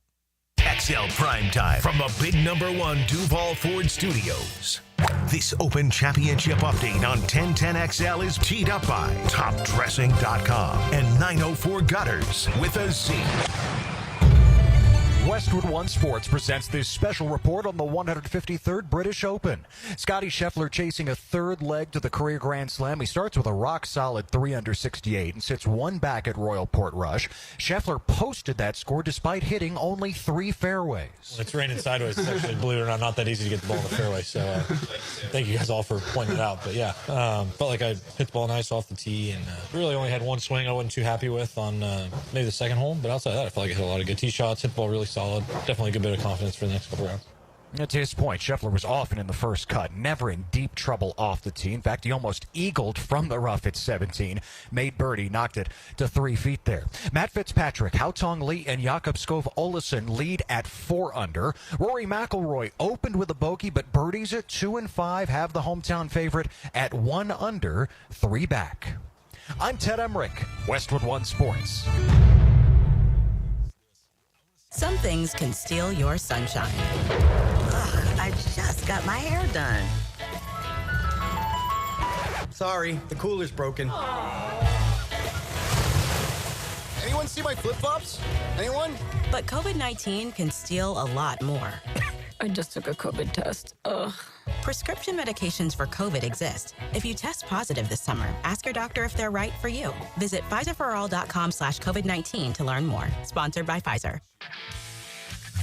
XL Primetime from the big #1 Duval Ford Studios. This Open Championship update on 1010XL is teed up by TopDressing.com and 904 Gutters with a Z. Westwood One Sports presents this special report on the 153rd British Open. Scotty Scheffler chasing a third leg to the career Grand Slam. He starts with a rock-solid 3 under 68 and sits one back at Royal Portrush. Scheffler posted that score despite hitting only 3 fairways. When it's raining sideways, it's actually, believe it or not that easy to get the ball in the fairway. So thank you guys all for pointing it out. But yeah, felt like I hit the ball nice off the tee and really only had one swing I wasn't too happy with on maybe the second hole. But outside of that, I felt like I hit a lot of good tee shots, hit the ball really solid. Definitely a good bit of confidence for the next couple rounds. To his point, Scheffler was often in the first cut, never in deep trouble off the tee. In fact, he almost eagled from the rough at 17, made birdie, knocked it to 3 feet there. Matt Fitzpatrick, Haotong Lee, and Jakob Skov Olesen lead at 4 under. Rory McIlroy opened with a bogey, but birdies at 2 and 5 have the hometown favorite at 1 under, 3 back. I'm Ted Emmerich, Westwood One Sports. Some things can steal your sunshine. Ugh, I just got my hair done. Sorry, the cooler's broken. Anyone see my flip-flops? Anyone? But COVID-19 can steal a lot more. I just took a COVID test. Ugh. Prescription medications for COVID exist. If you test positive this summer, ask your doctor if they're right for you. Visit PfizerForAll.com/COVID-19 to learn more. Sponsored by Pfizer.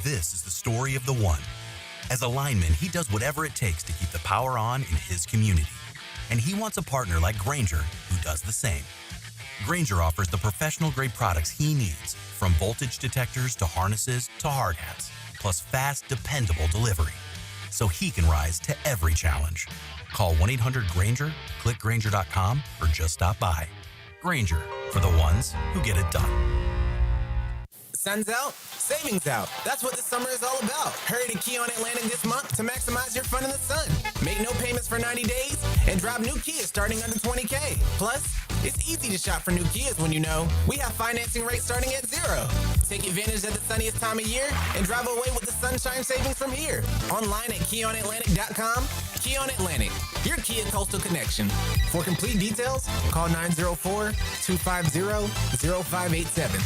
This is the story of the one. As a lineman, he does whatever it takes to keep the power on in his community. And he wants a partner like Grainger who does the same. Grainger offers the professional-grade products he needs, from voltage detectors to harnesses to hard hats, plus fast, dependable delivery, so he can rise to every challenge. Call 1-800-GRAINGER, click Grainger.com, or just stop by. Grainger, for the ones who get it done. Sun's out, savings out. That's what this summer is all about. Hurry to Kia on Atlantic this month to maximize your fun in the sun. Make no payments for 90 days and drive new Kias starting under $20K. Plus, it's easy to shop for new Kias when you know we have financing rates starting at 0. Take advantage of the sunniest time of year and drive away with the sunshine savings from here. Online at KiaOnAtlantic.com. Kia on Atlantic, your Kia Coastal Connection. For complete details, call 904-250-0587.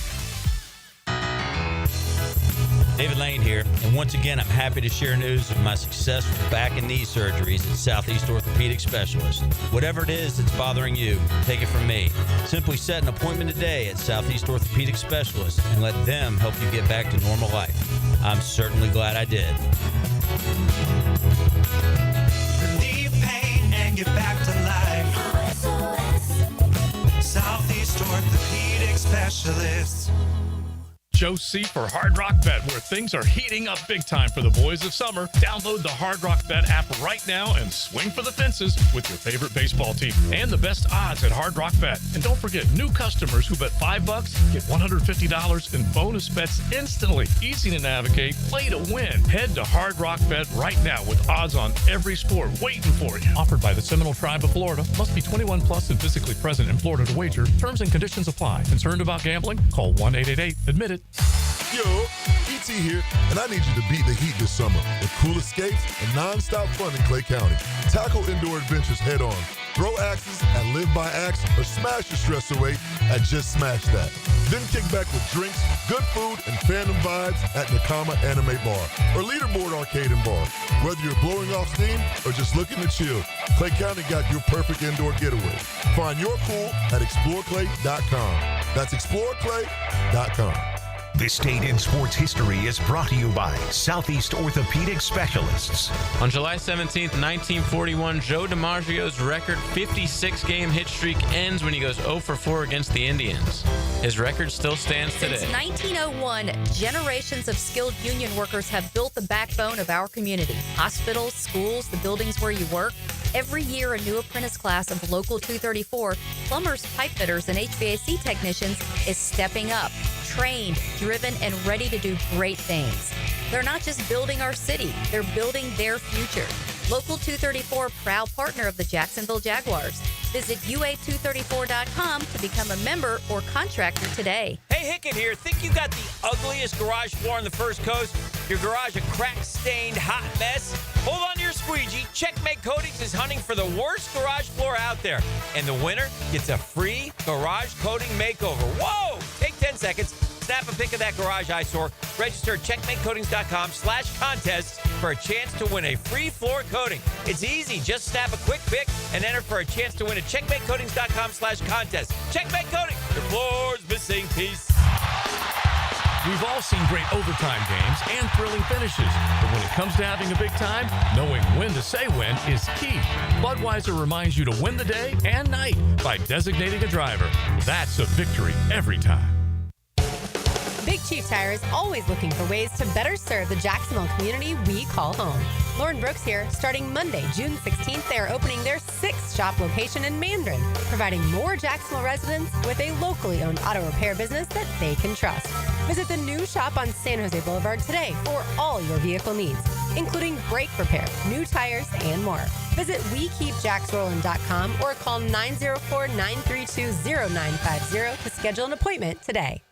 David Lane here, and once again, I'm happy to share news of my successful back and knee surgeries at Southeast Orthopedic Specialist. Whatever it is that's bothering you, take it from me. Simply set an appointment today at Southeast Orthopedic Specialist and let them help you get back to normal life. I'm certainly glad I did. Relieve pain and get back to life. Southeast Orthopedic Specialist. Joe C for Hard Rock Bet, where things are heating up big time for the boys of summer. Download the Hard Rock Bet app right now and swing for the fences with your favorite baseball team and the best odds at Hard Rock Bet. And don't forget, new customers who bet $5 get $150 in bonus bets instantly. Easy to navigate, play to win. Head to Hard Rock Bet right now with odds on every sport waiting for you. Offered by the Seminole Tribe of Florida. Must be 21 plus and physically present in Florida to wager. Terms and conditions apply. Concerned about gambling? Call 1-888-ADMIT-IT. Yo, ET here, and I need you to beat the heat this summer with cool escapes and non-stop fun in Clay County. Tackle indoor adventures head-on. Throw axes at Live by Axe or smash your stress away at Just Smash That. Then kick back with drinks, good food, and fandom vibes at Nakama Anime Bar or Leaderboard Arcade and Bar. Whether you're blowing off steam or just looking to chill, Clay County got your perfect indoor getaway. Find your cool at exploreclay.com. That's exploreclay.com. This date in sports history is brought to you by Southeast Orthopedic Specialists. On July 17th, 1941, Joe DiMaggio's record 56-game hit streak ends when he goes 0 for 4 against the Indians. His record still stands today. Since 1901, generations of skilled union workers have built the backbone of our community. Hospitals, schools, the buildings where you work. Every year, a new apprentice class of Local 234, plumbers, pipe fitters, and HVAC technicians is stepping up, trained, driven, and ready to do great things. They're not just building our city, they're building their future. Local 234, proud partner of the Jacksonville Jaguars. Visit UA234.com to become a member or contractor today. Hey, Hickett here. Think you got the ugliest garage floor on the First Coast? Your garage a crack-stained, hot mess? Hold on to your squeegee. Checkmate Coatings is hunting for the worst garage floor out there. And the winner gets a free garage coating makeover. Whoa! Take 10 seconds. Snap a pic of that garage eyesore. Register at checkmatecoatings.com/contest for a chance to win a free floor coating. It's easy. Just snap a quick pic and enter for a chance to win at checkmatecoatings.com/contest. Checkmate Coatings, your floor's missing piece. We've all seen great overtime games and thrilling finishes, but when it comes to having a big time, knowing when to say when is key. Budweiser reminds you to win the day and night by designating a driver. That's a victory every time. Big Chief Tire is always looking for ways to better serve the Jacksonville community we call home. Lauren Brooks here. Starting Monday, June 16th, they are opening their 6th shop location in Mandarin, providing more Jacksonville residents with a locally owned auto repair business that they can trust. Visit the new shop on San Jose Boulevard today for all your vehicle needs, including brake repair, new tires, and more. Visit WeKeepJacksRollin.com or call 904-932-0950 to schedule an appointment today.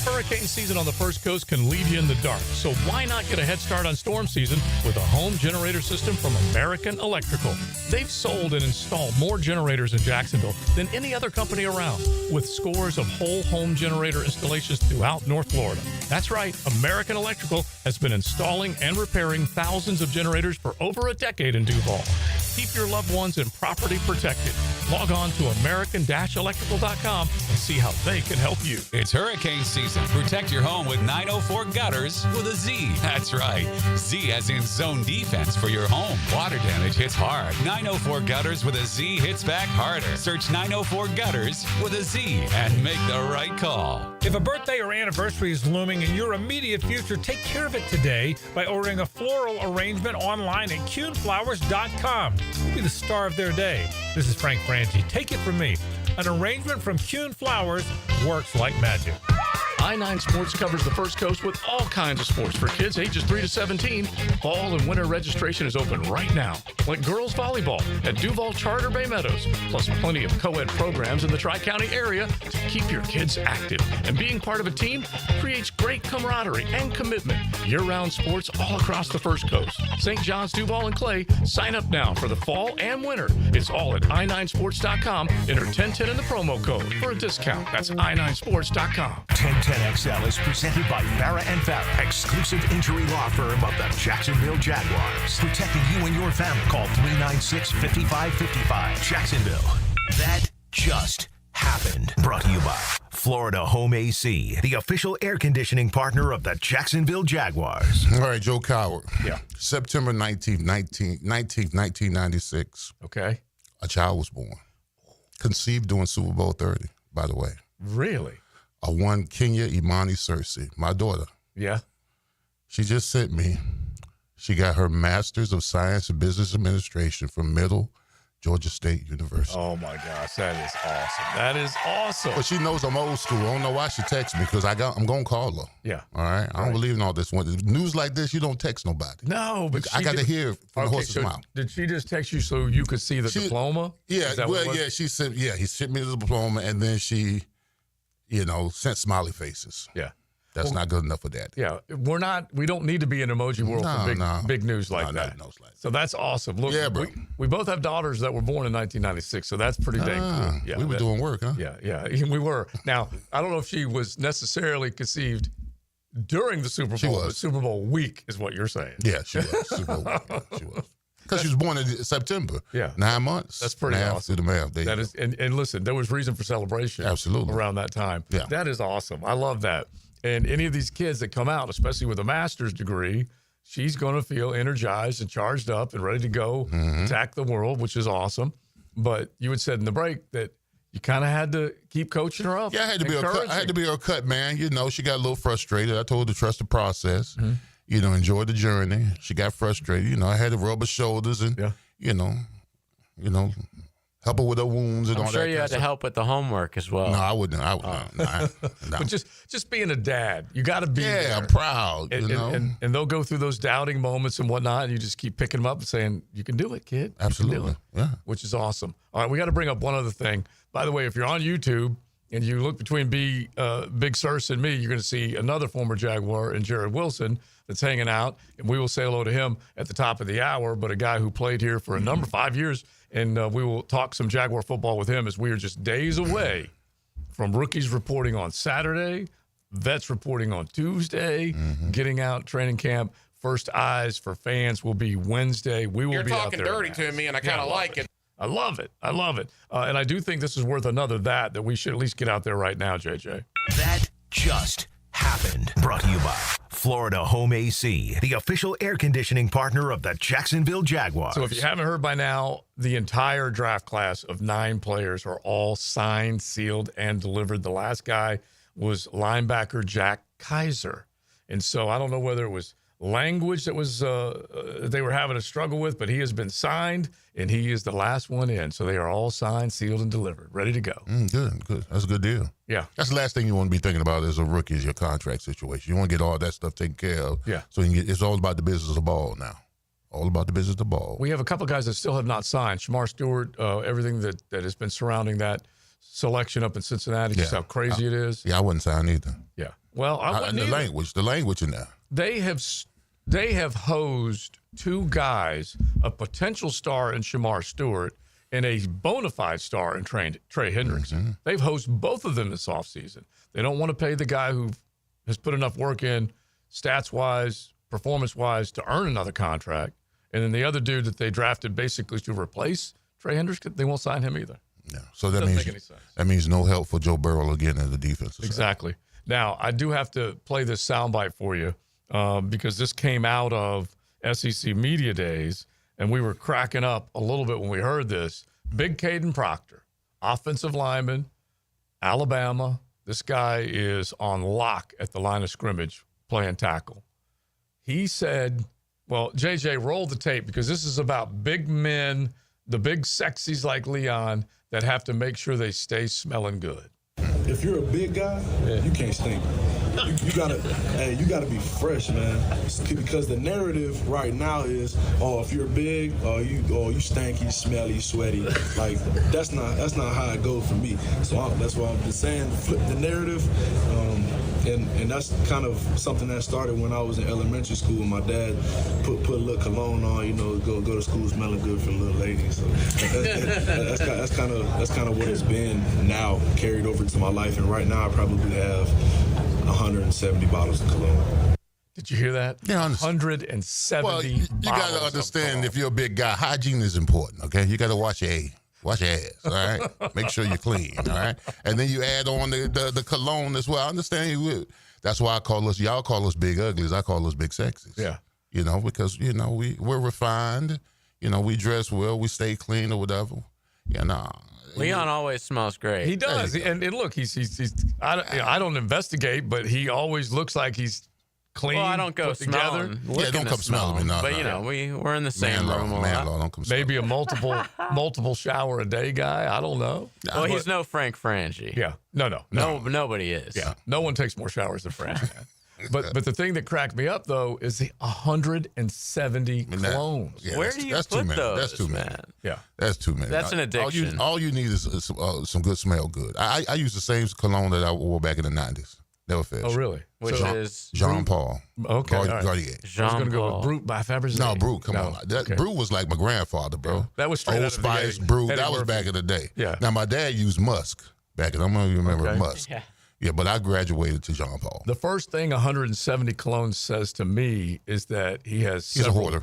Hurricane season on the First Coast can leave you in the dark, so why not get a head start on storm season with a home generator system from American Electrical? They've sold and installed more generators in Jacksonville than any other company around, with scores of whole home generator installations throughout North Florida. That's right, American Electrical has been installing and repairing thousands of generators for over a decade in Duval. Keep your loved ones and property protected. Log on to American-Electrical.com and see how they can help you. It's hurricane season. Protect your home with 904 Gutters with a Z. That's right. Z as in zone defense for your home. Water damage hits hard. 904 Gutters with a Z hits back harder. Search 904 Gutters with a Z and make the right call. If a birthday or anniversary is looming in your immediate future, take care of it today by ordering a floral arrangement online at CuneFlowers.com. You'll be the star of their day. This is Frank Frangie. Take it from me. An arrangement from Cune Flowers works like magic. I-9 Sports covers the First Coast with all kinds of sports for kids ages 3 to 17. Fall and winter registration is open right now, like girls volleyball at Duval Charter Bay Meadows, plus plenty of co-ed programs in the Tri-County area to keep your kids active. And being part of a team creates great camaraderie and commitment. Year-round sports all across the First Coast. St. John's, Duval, and Clay, sign up now for the fall and winter. It's all at i9sports.com. Enter 1010 in the promo code for a discount. That's i9sports.com. 1010XL is presented by Farah and Farah, exclusive injury law firm of the Jacksonville Jaguars. Protecting you and your family. Call 396-5555. Jacksonville. That just happened. Brought to you by Florida Home AC, the official air conditioning partner of the Jacksonville Jaguars. All right, Joe Coward. Yeah. September 19th, 1996. Okay. A child was born. Conceived during Super Bowl 30, by the way. Really? A one Kenya Imani Cersei, my daughter. Yeah. She just sent me. She got her Master's of Science in Business Administration from Middle Georgia State University. Oh, my gosh. That is awesome. That is awesome. But she knows I'm old school. I don't know why she texts me because I'm going to call her. Yeah. All right? I don't believe in all this. News like this, you don't text nobody. No, but I got to hear from the horse's mouth. Did she just text you so you could see the diploma? Yeah. Well, yeah, she said, he sent me the diploma, and then she, sent smiley faces. Yeah. That's not good enough for that. Yeah, we don't need to be in emoji world for big news like that. So that's awesome. Look, yeah, bro. We both have daughters that were born in 1996, so that's pretty dang cool. Yeah, we were doing work, huh? Yeah, we were. Now, I don't know if she was necessarily conceived during the Super Bowl. She was. But Super Bowl week is what you're saying. Yeah, she was. Super Bowl week. Yeah, she was. Because she was born in September. Yeah. 9 months. That's pretty awesome. To the math. That is, and listen, there was reason for celebration. Absolutely. Around that time. Yeah. That is awesome. I love that. And any of these kids that come out, especially with a master's degree, she's going to feel energized and charged up and ready to go attack the world, which is awesome. But you had said in the break that you kind of had to keep coaching her up. Yeah, I had to be her cut man. She got a little frustrated. I told her to trust the process. Enjoy the journey. She got frustrated. I had to rub her shoulders and, help her with her wounds and all that. I'm sure you had to help with the homework as well. No, I wouldn't. No. But just being a dad, you got to be there. I'm proud. And they'll go through those doubting moments and whatnot, and you just keep picking them up and saying, you can do it, kid. Absolutely. You can do it. Yeah. Which is awesome. All right, we got to bring up one other thing. By the way, if you're on YouTube and you look between Big Circe and me, you're going to see another former Jaguar and Jared Wilson that's hanging out, and we will say hello to him at the top of the hour, but a guy who played here for 5 years, and we will talk some Jaguar football with him as we are just days away from rookies reporting on Saturday, vets reporting on Tuesday, getting out training camp. First eyes for fans will be Wednesday. We will be out there. You're talking dirty to me, and I kind of like it. I love it. And I do think this is worth another that we should at least get out there right now, JJ. That just happened. Brought to you by Florida Home AC, the official air conditioning partner of the Jacksonville Jaguars. So if you haven't heard by now, the entire draft class of 9 players are all signed, sealed, and delivered. The last guy was linebacker Jack Kaiser. And so I don't know whether it was language that was they were having a struggle with, but he has been signed, and he is the last one in. So they are all signed, sealed, and delivered, ready to go. Good. That's a good deal. Yeah. That's the last thing you want to be thinking about as a rookie is your contract situation. You want to get all that stuff taken care of. Yeah. So it's all about the business of ball now. All about the business of ball. We have a couple of guys that still have not signed. Shamar Stewart, everything that has been surrounding that selection up in Cincinnati, just how crazy it is. Yeah, I wouldn't sign either. Yeah. Well, I wouldn't either. The language in there. They have hosed two guys, a potential star in Shamar Stewart and a bona fide star in Trey Hendrickson. Mm-hmm. They've hosed both of them this offseason. They don't want to pay the guy who has put enough work in, stats-wise, performance-wise, to earn another contract. And then the other dude that they drafted basically to replace Trey Hendrickson, they won't sign him either. Yeah. So that means no help for Joe Burrow again in the defense. Exactly. Now, I do have to play this soundbite for you because this came out of SEC Media Days, and we were cracking up a little bit when we heard this. Big Caden Proctor, offensive lineman, Alabama. This guy is on lock at the line of scrimmage playing tackle. He said, well, JJ, roll the tape because this is about big men, the big sexies like Leon that have to make sure they stay smelling good. If you're a big guy, you can't stink. You gotta be fresh, man. Because the narrative right now is, if you're big, you stanky, smelly, sweaty. Like that's not how it goes for me. So that's why I'm just saying, flip the narrative. And that's kind of something that started when I was in elementary school. My dad put a little cologne on, go to school smelling good for little ladies. So that's kind of what it's been now, carried over to my life. And right now I probably have 170 bottles of cologne. Did you hear that? Yeah, 170 Well, you got to understand, if you're a big guy, hygiene is important, okay? You got to wash your ass, all right? Make sure you're clean, all right? And then you add on the cologne as well. I understand you. That's why y'all call us big uglies. I call us big sexies. Yeah. Because, we're refined. We dress well. We stay clean or whatever. Leon always smells great. He does. And look, he's I don't investigate, but he always looks like he's clean. Well, I don't go together. Yeah, don't come smell me, no. But we're in the same room. Don't come smell Maybe a multiple shower a day guy. I don't know. Well, he's no Frank Frangie. Yeah. No. Nobody is. Yeah. No one takes more showers than Frank. But the thing that cracked me up though is the 170 clones. Yeah, Where do you put those? That's too many. Man? Yeah, that's too many. That's an addiction. All you need is some good smell good. I use the same cologne that I wore back in the 90s. Never fails. Oh, really? Which is Jean Paul. Okay. Garnier. I was going to go with Brut by Fabergé. No, Brut. Come on. Brut was like my grandfather, bro. Yeah. That was straight Old Spice, Brut. That was back in the day. Yeah. Now my dad used Musk back in. I don't know if you remember Musk. Yeah. Yeah, but I graduated to Jean Paul. The first thing 170 cologne says to me is that he has He's a hoarder.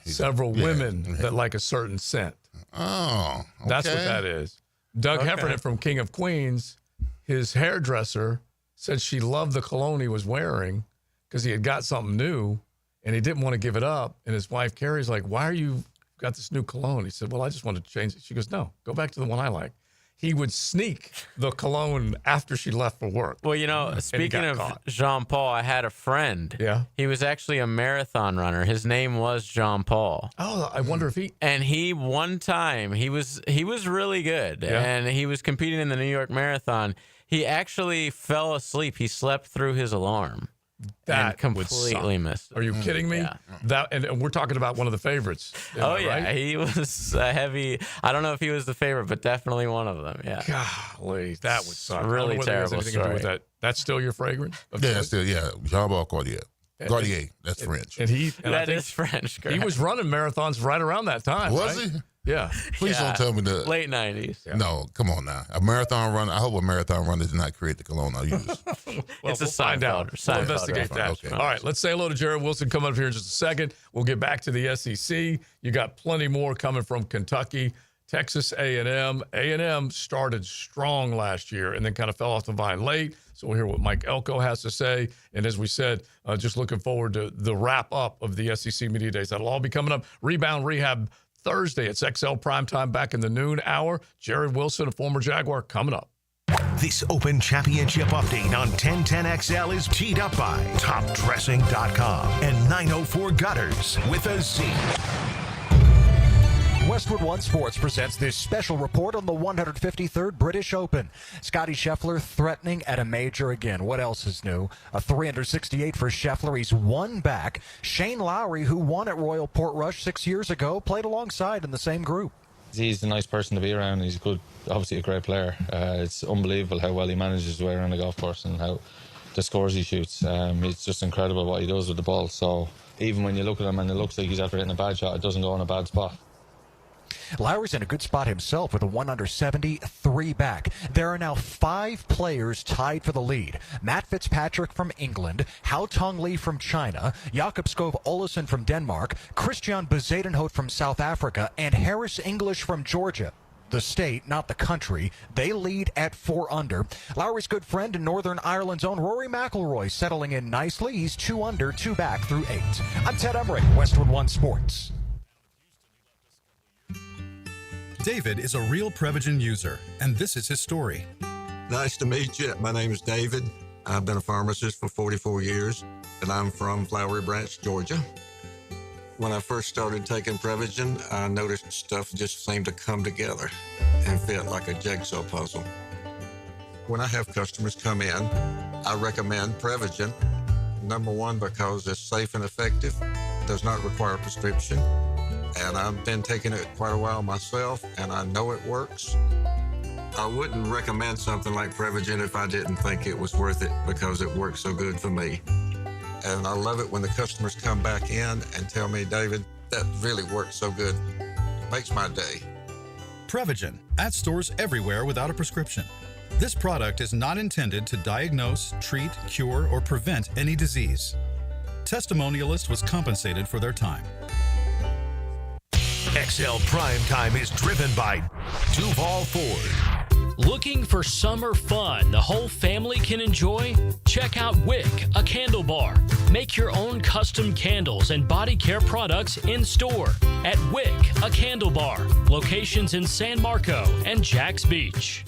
Several women that like a certain scent. Oh, okay. That's what that is. Doug Heffernan from King of Queens, his hairdresser said she loved the cologne he was wearing because he had got something new and he didn't want to give it up. And his wife, Carrie's like, why are you got this new cologne? He said, well, I just wanted to change it. She goes, no, go back to the one I like. He would sneak the cologne after she left for work. Well, speaking of Jean Paul, I had a friend. Yeah. He was actually a marathon runner. His name was Jean Paul. Oh, I wonder if he. And one time he was really good, and he was competing in the New York Marathon. He actually fell asleep. He slept through his alarm. That completely missed it. Are you kidding me? Yeah. And we're talking about one of the favorites. Right? He was a heavy. I don't know if he was the favorite, but definitely one of them. Yeah. Golly, that would suck. Really terrible story. That. That's still your fragrance? Jean Paul Garnier. Garnier, that's French. That is French. He was running marathons right around that time. Was right? he? Yeah. Please don't tell me that. Late 90s. Yeah. No, come on now. A marathon runner. I hope a marathon runner did not create the cologne I use. We'll find out. We'll investigate that. Okay. All right, let's say hello to Jared Wilson coming up here in just a second. We'll get back to the SEC. You got plenty more coming from Kentucky, Texas A&M. A&M started strong last year and then kind of fell off the vine late. So we'll hear what Mike Elko has to say. And as we said, just looking forward to the wrap-up of the SEC Media Days. That'll all be coming up. Rebound Rehab Thursday. It's XL Primetime back in the noon hour. Jared Wilson, a former Jaguar, coming up. This Open Championship update on 1010XL is teed up by TopDressing.com and 904 Gutters with a Z. Westwood One Sports presents this special report on the 153rd British Open. Scottie Scheffler threatening at a major again. What else is new? A 368 for Scheffler. He's one back. Shane Lowry, who won at Royal Portrush 6 years ago, played alongside in the same group. He's a nice person to be around. He's obviously a great player. It's unbelievable how well he manages his way around the golf course and how the scores he shoots. It's just incredible what he does with the ball. So even when you look at him and it looks like he's after hitting a bad shot, it doesn't go in a bad spot. Lowry's in a good spot himself with a 1/70, 3 back. There are now 5 players tied for the lead. Matt Fitzpatrick from England, Hao Tong Lee from China, Jakob Skov Olesen from Denmark, Christian Bezuidenhout from South Africa, and Harris English from Georgia. The state, not the country. They lead at 4 under. Lowry's good friend and Northern Ireland's own Rory McIlroy settling in nicely. He's 2 under, 2 back through 8. I'm Ted Emmerich, Westwood One Sports. David is a real Prevagen user, and this is his story. Nice to meet you. My name is David. I've been a pharmacist for 44 years, and I'm from Flowery Branch, Georgia. When I first started taking Prevagen, I noticed stuff just seemed to come together and fit like a jigsaw puzzle. When I have customers come in, I recommend Prevagen. Number one, because it's safe and effective, does not require a prescription. And I've been taking it quite a while myself, and I know it works. I wouldn't recommend something like Prevagen if I didn't think it was worth it, because it works so good for me. And I love it when the customers come back in and tell me, David, that really works so good. Makes my day. Prevagen, at stores everywhere without a prescription. This product is not intended to diagnose, treat, cure, or prevent any disease. Testimonialist was compensated for their time. XL Primetime is driven by Duval Ford. Looking for summer fun the whole family can enjoy? Check out Wick, a candle bar. Make your own custom candles and body care products in store at Wick, a candle bar. Locations in San Marco and Jax Beach.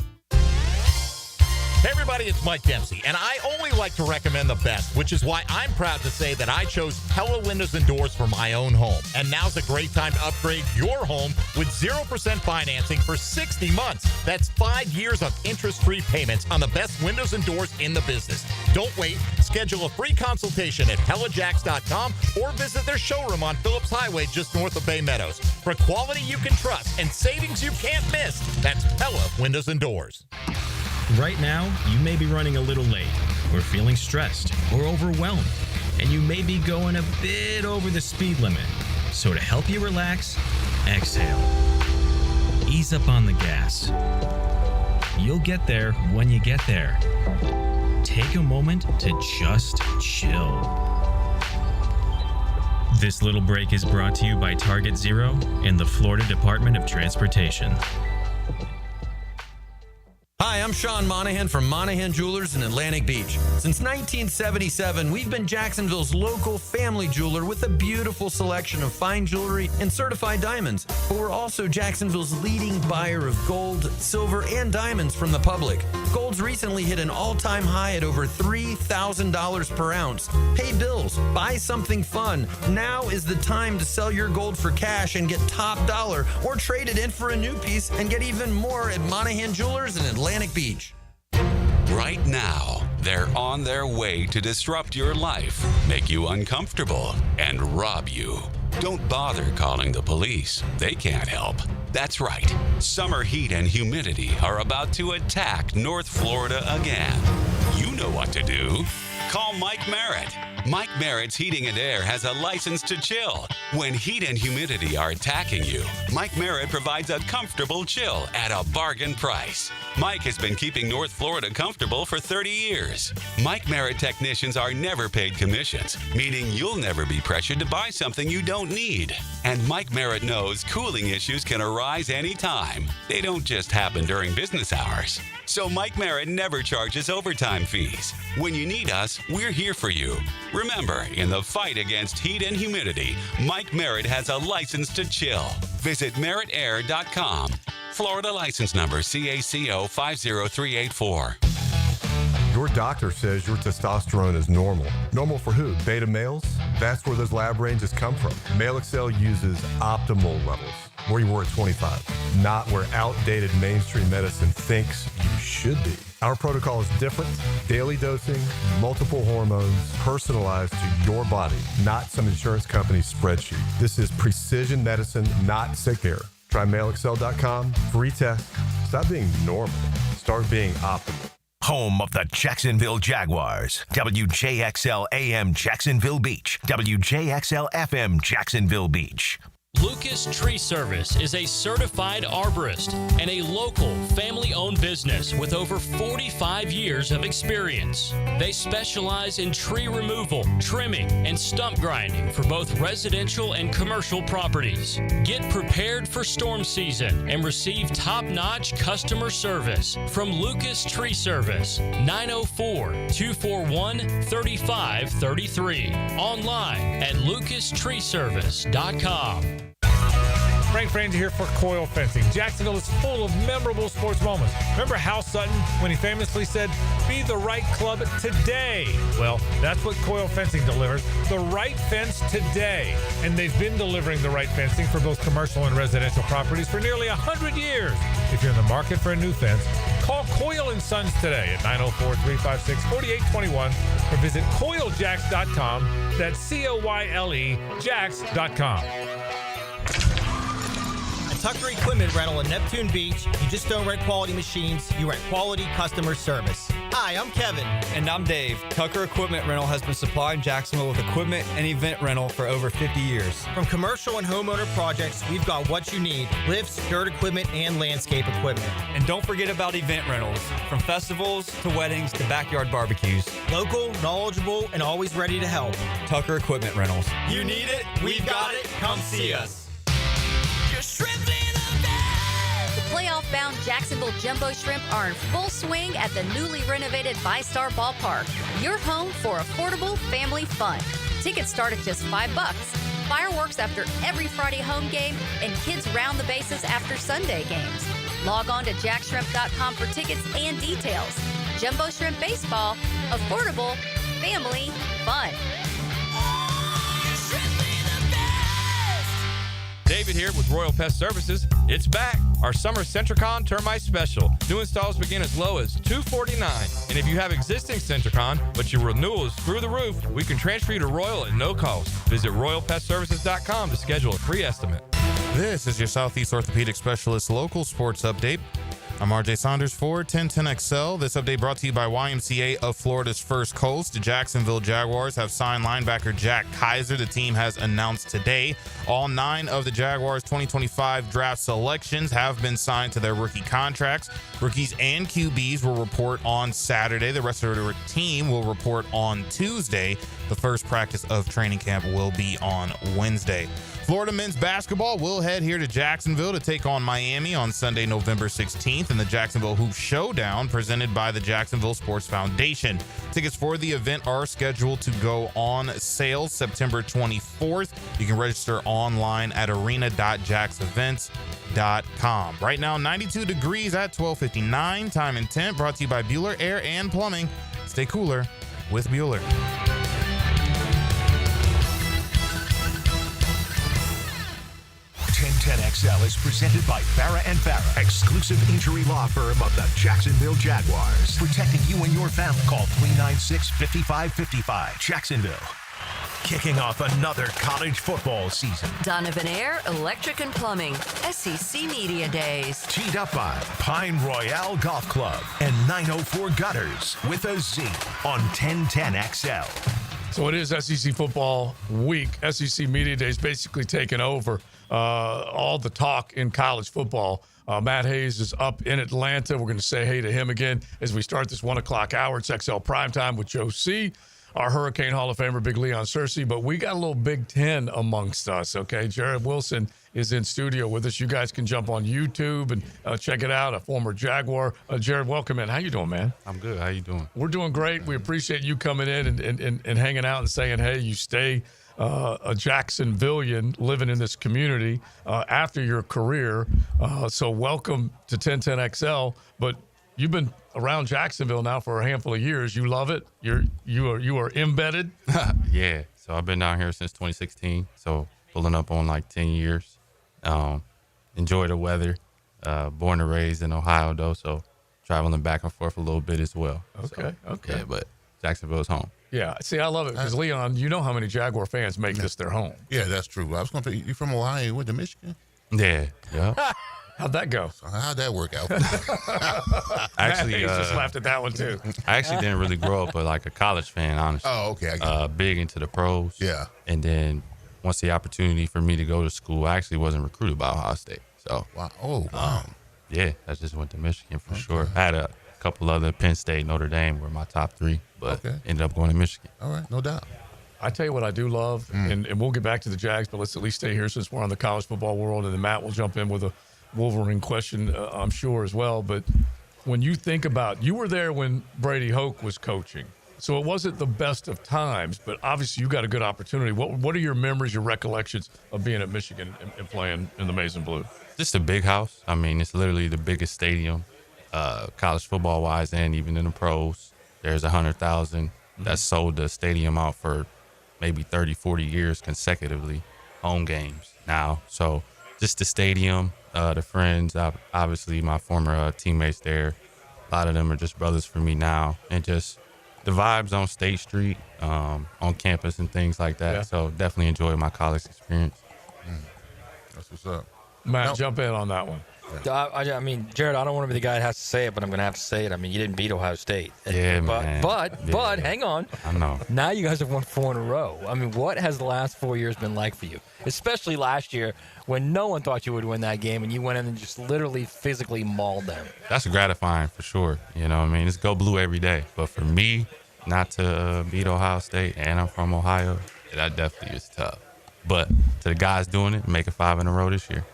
Hey everybody, it's Mike Dempsey, and I only like to recommend the best, which is why I'm proud to say that I chose Pella Windows and Doors for my own home. And now's a great time to upgrade your home with 0% financing for 60 months. That's 5 years of interest-free payments on the best windows and doors in the business. Don't wait. Schedule a free consultation at PellaJax.com or visit their showroom on Phillips Highway just north of Bay Meadows. For quality you can trust and savings you can't miss, that's Pella Windows and Doors. Right now, you may be running a little late, or feeling stressed, or overwhelmed, and you may be going a bit over the speed limit. So to help you relax, exhale. Ease up on the gas. You'll get there when you get there. Take a moment to just chill. This little break is brought to you by Target Zero and the Florida Department of Transportation. Hi, I'm Sean Monahan from Monahan Jewelers in Atlantic Beach. Since 1977, we've been Jacksonville's local family jeweler with a beautiful selection of fine jewelry and certified diamonds. But we're also Jacksonville's leading buyer of gold, silver, and diamonds from the public. Gold's recently hit an all-time high at over $3,000 per ounce. Pay bills, buy something fun. Now is the time to sell your gold for cash and get top dollar, or trade it in for a new piece and get even more at Monahan Jewelers in Atlantic Beach. Right now, they're on their way to disrupt your life, make you uncomfortable, and rob you. Don't bother calling the police. They can't help. That's right. Summer heat and humidity are about to attack North Florida again. You know what to do. Call Mike Merritt. Mike Merritt's Heating and Air has a license to chill. When heat and humidity are attacking you, Mike Merritt provides a comfortable chill at a bargain price. Mike has been keeping North Florida comfortable for 30 years. Mike Merritt technicians are never paid commissions, meaning you'll never be pressured to buy something you don't need. And Mike Merritt knows cooling issues can arise anytime. They don't just happen during business hours. So Mike Merritt never charges overtime fees. When you need us, we're here for you. Remember, in the fight against heat and humidity, Mike Merritt has a license to chill. Visit merrittair.com. Florida license number CACO 50384. Your doctor says your testosterone is normal. Normal for who? Beta males? That's where those lab ranges come from. Male Excel uses optimal levels, where you were at 25, not where outdated mainstream medicine thinks you should be. Our protocol is different. Daily dosing, multiple hormones, personalized to your body, not some insurance company's spreadsheet. This is precision medicine, not sick care. Try MaleExcel.com, free test. Stop being normal. Start being optimal. home of the Jacksonville Jaguars. WJXL AM Jacksonville Beach. WJXL FM Jacksonville Beach. Lucas Tree Service is a certified arborist and a local family-owned business with over 45 years of experience. They specialize in tree removal, trimming, and stump grinding for both residential and commercial properties. Get prepared for storm season and receive top-notch customer service from Lucas Tree Service, 904-241-3533. Online at lucastreeservice.com. Frank Frangie here for Coil Fencing. Jacksonville is full of memorable sports moments. Remember Hal Sutton when he famously said, "Be the right club today"? Well, that's what Coil Fencing delivers, the right fence today. And they've been delivering the right fencing for both commercial and residential properties for nearly 100 years. If you're in the market for a new fence, call Coil & Sons today at 904-356-4821 or visit coiljacks.com. That's COYLE Jacks.com. Tucker Equipment Rental in Neptune Beach. You just don't rent quality machines, you rent quality customer service. Hi, I'm Kevin. And I'm Dave. Tucker Equipment Rental has been supplying Jacksonville with equipment and event rental for over 50 years. From commercial and homeowner projects, we've got what you need: lifts, dirt equipment, and landscape equipment. And don't forget about event rentals, from festivals to weddings to backyard barbecues. Local, knowledgeable, and always ready to help. Tucker Equipment Rentals. You need it, we've got it, come see us. The playoff-bound Jacksonville Jumbo Shrimp are in full swing at the newly renovated VyStar Ballpark. Your home for affordable family fun. Tickets start at just $5. Fireworks after every Friday home game, and kids round the bases after Sunday games. Log on to jackshrimp.com for tickets and details. Jumbo Shrimp Baseball, affordable family fun. David here with Royal Pest Services. It's back. Our summer Centricon Termite Special. New installs begin as low as $249. And if you have existing Centricon, but your renewal is through the roof, we can transfer you to Royal at no cost. Visit RoyalPestServices.com to schedule a free estimate. This is your Southeast Orthopedic Specialist local sports update. I'm RJ Saunders for 1010XL. This update brought to you by YMCA of Florida's First Coast. The Jacksonville Jaguars have signed linebacker Jack Kaiser. The team has announced today all 9 of the Jaguars' 2025 draft selections have been signed to their rookie contracts. Rookies and QBs will report on Saturday. The rest of the team will report on Tuesday. The first practice of training camp will be on Wednesday. Florida men's basketball will head here to Jacksonville to take on Miami on Sunday, November 16th in the Jacksonville Hoop Showdown presented by the Jacksonville Sports Foundation. Tickets for the event are scheduled to go on sale September 24th. You can register online at arena.jacksevents.com. Right now, 92 degrees at 12:59. Time and temp brought to you by Bueller Air and Plumbing. Stay cooler with Bueller. 1010XL is presented by Farah & Farah, exclusive injury law firm of the Jacksonville Jaguars. Protecting you and your family. Call 396-5555. Jacksonville. Kicking off another college football season. Donovan Air, Electric and Plumbing, SEC Media Days. Teed up by Pine Royale Golf Club and 904 Gutters with a Z on 1010XL. So it is SEC football week. SEC Media Days basically taking over all the talk in college football. Matt Hayes is up in Atlanta. We're going to say hey to him again as we start this 1 o'clock hour. It's XL Primetime with Joe C., our Hurricane Hall of Famer, Big Leon Searcy. But we got a little Big Ten amongst us, okay? Jared Wilson is in studio with us. You guys can jump on YouTube and check it out, a former Jaguar. Jared, welcome in. How you doing, man? I'm good. How you doing? We're doing great. We appreciate you coming in and hanging out and saying, hey, you stay a Jacksonvillian living in this community after your career. So welcome to 1010XL. But you've been around Jacksonville now for a handful of years. You love it. You are embedded. Yeah. So I've been down here since 2016. So pulling up on like 10 years. Enjoy the weather. Born and raised in Ohio though, so traveling back and forth a little bit as well. Okay. Yeah, but Jacksonville's home. Yeah, see, I love it because Leon, you know how many Jaguar fans make this their home. Yeah, that's true. I was going to say, you from Ohio? You went to Michigan? Yeah. How'd that go? How'd that work out? Actually, Matt Hayes just laughed at that one too. I actually didn't really grow up like a college fan, honestly. Oh, okay. I get it. Big into the pros. Yeah. And then once the opportunity for me to go to school, I actually wasn't recruited by Ohio State. So. Wow. Oh, wow. Yeah, I just went to Michigan for sure. I had a couple other Penn State, Notre Dame were my top 3, but ended up going to Michigan. All right, no doubt. I tell you what I do love, and we'll get back to the Jags, but let's at least stay here since we're on the college football world, and then Matt will jump in with a Wolverine question, I'm sure, as well. But when you think about, you were there when Brady Hoke was coaching, so it wasn't the best of times, but obviously you got a good opportunity. What are your memories, your recollections of being at Michigan and playing in the Maize and Blue? Just a big house. I mean, it's literally the biggest stadium, college football-wise, and even in the pros. There's 100,000 that sold the stadium out for maybe 30, 40 years consecutively, home games now. So just the stadium, the friends, obviously my former teammates there, a lot of them are just brothers for me now. And just the vibes on State Street, on campus and things like that. Yeah. So definitely enjoyed my college experience. That's what's up. Matt, jump in on that one. I mean, Jared, I don't want to be the guy that has to say it, but I'm going to have to say it. I mean, you didn't beat Ohio State. Yeah, man. But hang on. I know. Now you guys have won 4 in a row. I mean, what has the last 4 years been like for you? Especially last year when no one thought you would win that game and you went in and just literally physically mauled them. That's gratifying for sure. You know what I mean? It's go blue every day. But for me, not to beat Ohio State, and I'm from Ohio, that definitely is tough. But to the guys doing it, make it 5 in a row this year.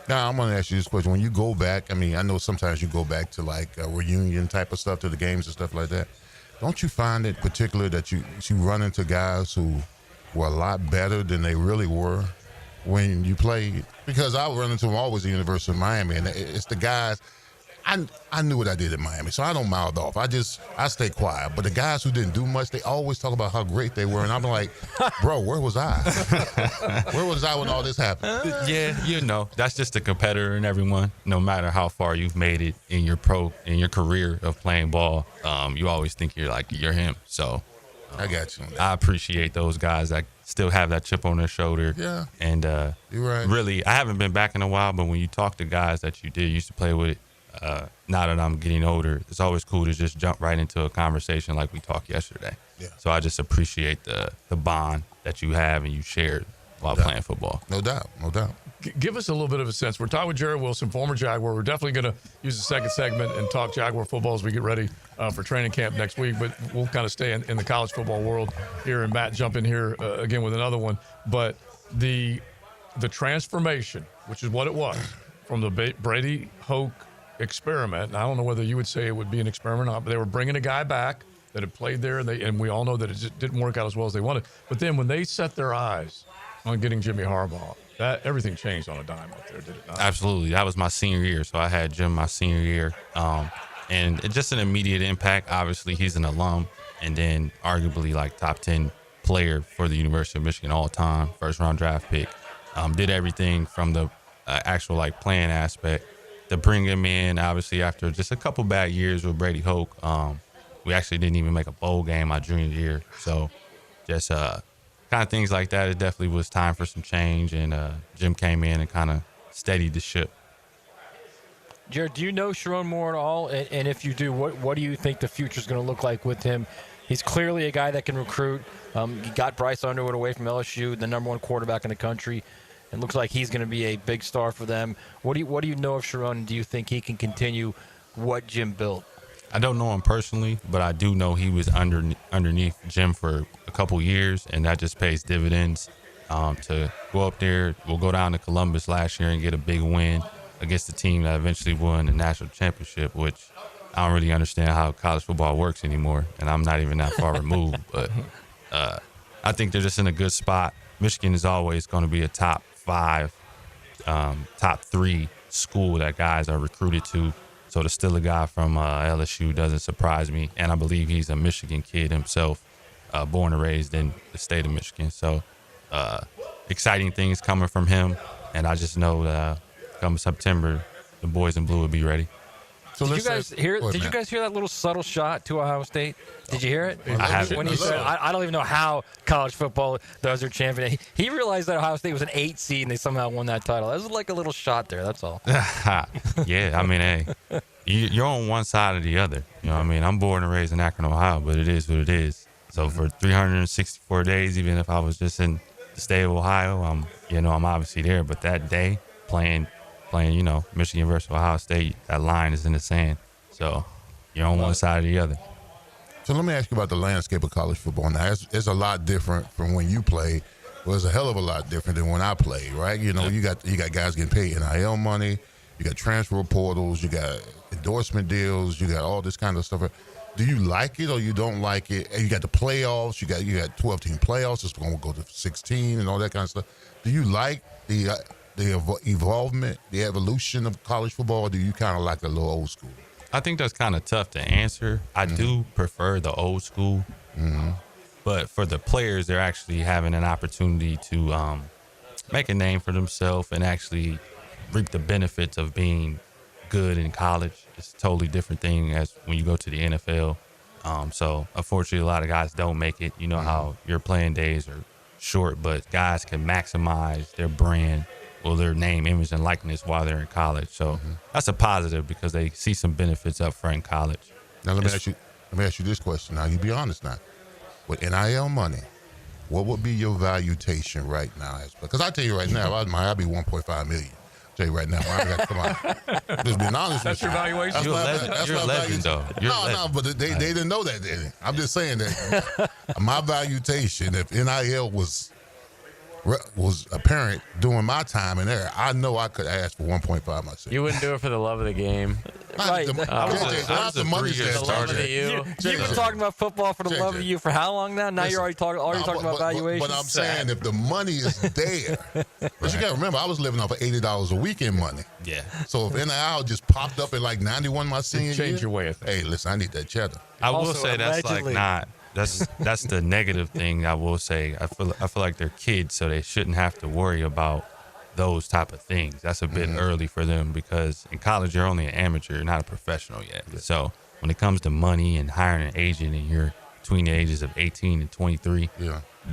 Now, I'm going to ask you this question. When you go back, I mean, I know sometimes you go back to like a reunion type of stuff, to the games and stuff like that. Don't you find it particular that you run into guys who were a lot better than they really were when you played? Because I run into them always at the University of Miami, and it's the guys. I knew what I did in Miami, so I don't mouth off. I stay quiet. But the guys who didn't do much, they always talk about how great they were, and I'm like, bro, where was I? Where was I when all this happened? Yeah, you know, that's just a competitor in everyone. No matter how far you've made it in your career of playing ball, you always think you're him. So I got you. I appreciate those guys that still have that chip on their shoulder. Yeah. And you're right. Really, I haven't been back in a while, but when you talk to guys that you used to play with, now that I'm getting older, it's always cool to just jump right into a conversation like we talked yesterday. Yeah. So I just appreciate the bond that you have and you shared while playing football. No doubt. Give us a little bit of a sense. We're talking with Jared Wilson, former Jaguar. We're definitely going to use the second segment and talk Jaguar football as we get ready for training camp next week. But we'll kind of stay in the college football world here, and Matt jump in here again with another one. But the transformation, which is what it was, from the Brady Hoke experiment, and I don't know whether you would say it would be an experiment or not, but they were bringing a guy back that had played there, and we all know that it just didn't work out as well as they wanted. But then when they set their eyes on getting Jimmy Harbaugh, everything changed on a dime up there, did it not? Absolutely. That was my senior year, so I had Jim my senior year. And it's just an immediate impact. Obviously, he's an alum, and then arguably like top 10 player for the University of Michigan all time, first-round draft pick. Did everything from the actual like playing aspect to bring him in, obviously, after just a couple bad years with Brady Hoke. We actually didn't even make a bowl game my junior year. So just kind of things like that. It definitely was time for some change, and Jim came in and kind of steadied the ship. Jared, do you know Sharon Moore at all? And if you do, what do you think the future is going to look like with him? He's clearly a guy that can recruit. He got Bryce Underwood away from LSU, the number 1 quarterback in the country. It looks like he's going to be a big star for them. What do you know of Sharon, and do you think he can continue what Jim built? I don't know him personally, but I do know he was underneath Jim for a couple years, and that just pays dividends. To go up there, we'll go down to Columbus last year and get a big win against the team that eventually won the national championship, which I don't really understand how college football works anymore, and I'm not even that far removed. But I think they're just in a good spot. Michigan is always going to be a top 5, top 3 school that guys are recruited to. So to steal a guy from LSU doesn't surprise me. And I believe he's a Michigan kid himself, born and raised in the state of Michigan. So exciting things coming from him. And I just know that come September, the boys in blue will be ready. So Did you guys hear? Go ahead, Did you man. guys hear that little subtle shot to Ohio State? Did you hear it? I haven't. When he said, "I don't even know how college football does their champion." He realized that Ohio State was an 8 seed and they somehow won that title. That was like a little shot there. That's all. Yeah, I mean, hey, you're on one side or the other. You know what I mean? I'm born and raised in Akron, Ohio, but it is what it is. So for 364 days, even if I was just in the state of Ohio, I'm obviously there. But that day, playing, Michigan versus Ohio State, that line is in the sand. So you're on one side or the other. So let me ask you about the landscape of college football. Now, it's a lot different from when you played. Well, it's a hell of a lot different than when I played, right? You know, you got guys getting paid NIL money, you got transfer portals, you got endorsement deals, you got all this kind of stuff. Do you like it or you don't like it? And you got the playoffs, you got 12-team playoffs. It's going to go to 16 and all that kind of stuff. Do you like the evolvement, the evolution of college football, or do you kind of like the little old school? I think that's kind of tough to answer. I do prefer the old school, but for the players, they're actually having an opportunity to make a name for themselves and actually reap the benefits of being good in college. It's a totally different thing as when you go to the NFL. So unfortunately, a lot of guys don't make it. You know how your playing days are short, but guys can maximize their brand or their name, image, and likeness while they're in college. So that's a positive because they see some benefits up front in college. Now let me ask you this question. Now you be honest now. With NIL money, what would be your valuation right now? Because I tell you right now, I'd be 1.5 million. Tell you right now, come on. Just being honest. That's your valuation. You're a legend, though. No, but they didn't know that. Did they? I'm just saying that my valuation, if NIL was apparent during my time in there, I know I could ask for 1.5 myself. You wouldn't do it for the love of the game. Right. You've been talking about football for the love of you for how long now? Now you're already talking about valuations. But I'm saying if the money is there, but you got to remember, I was living off of $80 a weekend money. Yeah. So if NIL just popped up at like 91 my senior year, change your way of thinking. Hey, listen, I need that cheddar. I will say that's like not. That's the negative thing. I will say. I feel like they're kids, so they shouldn't have to worry about those type of things. That's a bit early for them because in college you're only an amateur, you're not a professional yet. Yeah. So when it comes to money and hiring an agent, and you're between the ages of 18 and 23,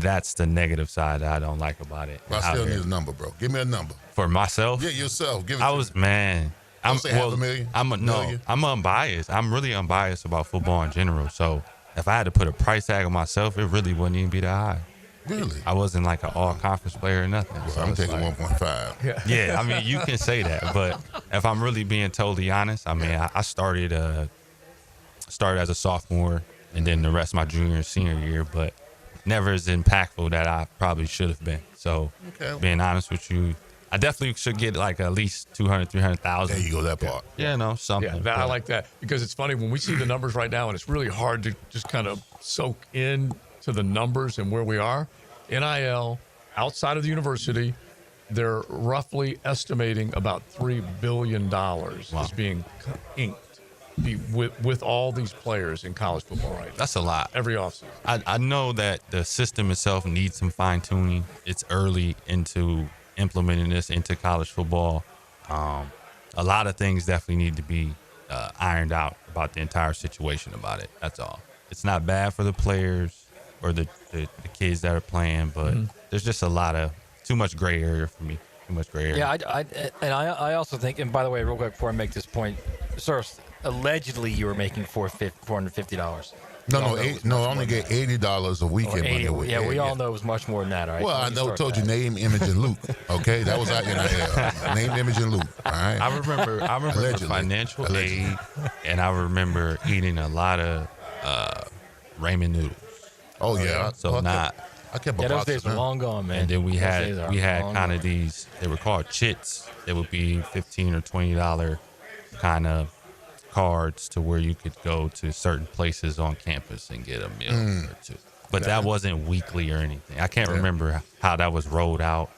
that's the negative side that I don't like about it. But I still need a number, bro. Give me a number for myself. Yeah, yourself. Give it. I'm say $500,000. I'm unbiased. I'm really unbiased about football in general. So if I had to put a price tag on myself, it really wouldn't even be that high. Really? I wasn't like an all-conference player or nothing. Well, so I'm taking 1.5. Yeah, I mean, you can say that, but if I'm really being totally honest, I mean, I started as a sophomore, and then the rest of my junior and senior year, but never as impactful that I probably should have been. So, being honest with you, I definitely should get like at least 200, 300,000. There you go, that part. Yeah, something. Yeah, I like that because it's funny when we see the numbers right now, and it's really hard to just kind of soak in to the numbers and where we are. NIL, outside of the university, they're roughly estimating about $3 billion as being inked with all these players in college football right now. That's a lot. Every offseason. I know that the system itself needs some fine-tuning. It's early into implementing this into college football. A lot of things definitely need to be ironed out about the entire situation about it. That's all. It's not bad for the players or the kids that are playing, but there's just too much gray area for me. Too much gray area. Yeah, I also think, and by the way, real quick before I make this point, sir, allegedly you were making $450. No, I only get $80 a weekend money. Yeah, we all know it was much more than that, right? Well, I told you name, image, and Luke. Okay, that was our NIL. Name, image, and Luke. All right. I remember the financial aid, and I remember eating a lot of ramen noodles. Oh yeah. So I kept a those box days of are long gone, man. And then we had kind gone. of these. They were called chits. They would be $15 or $20 kind of cards to where you could go to certain places on campus and get a meal or two. But that wasn't weekly or anything. I can't remember how that was rolled out.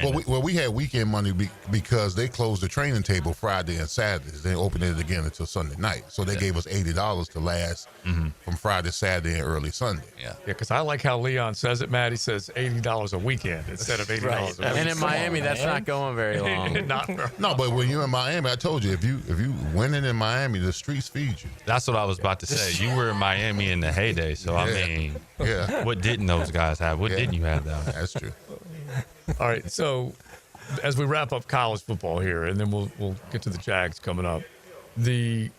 Well, we had weekend money because they closed the training table Friday and Saturdays. They opened it again until Sunday night. So they gave us $80 to last from Friday, Saturday, and early Sunday. Yeah, because I like how Leon says it, Matt. He says $80 a weekend instead of $80 a week. And in Miami, that's not going very long. No, but when you're in Miami, I told you, if you winning in Miami, the streets feed you. That's what I was about to say. You were in Miami in the heyday, so I mean, what didn't those guys have? What didn't you have down there? That's true. All right, so as we wrap up college football here, and then we'll get to the Jags coming up. The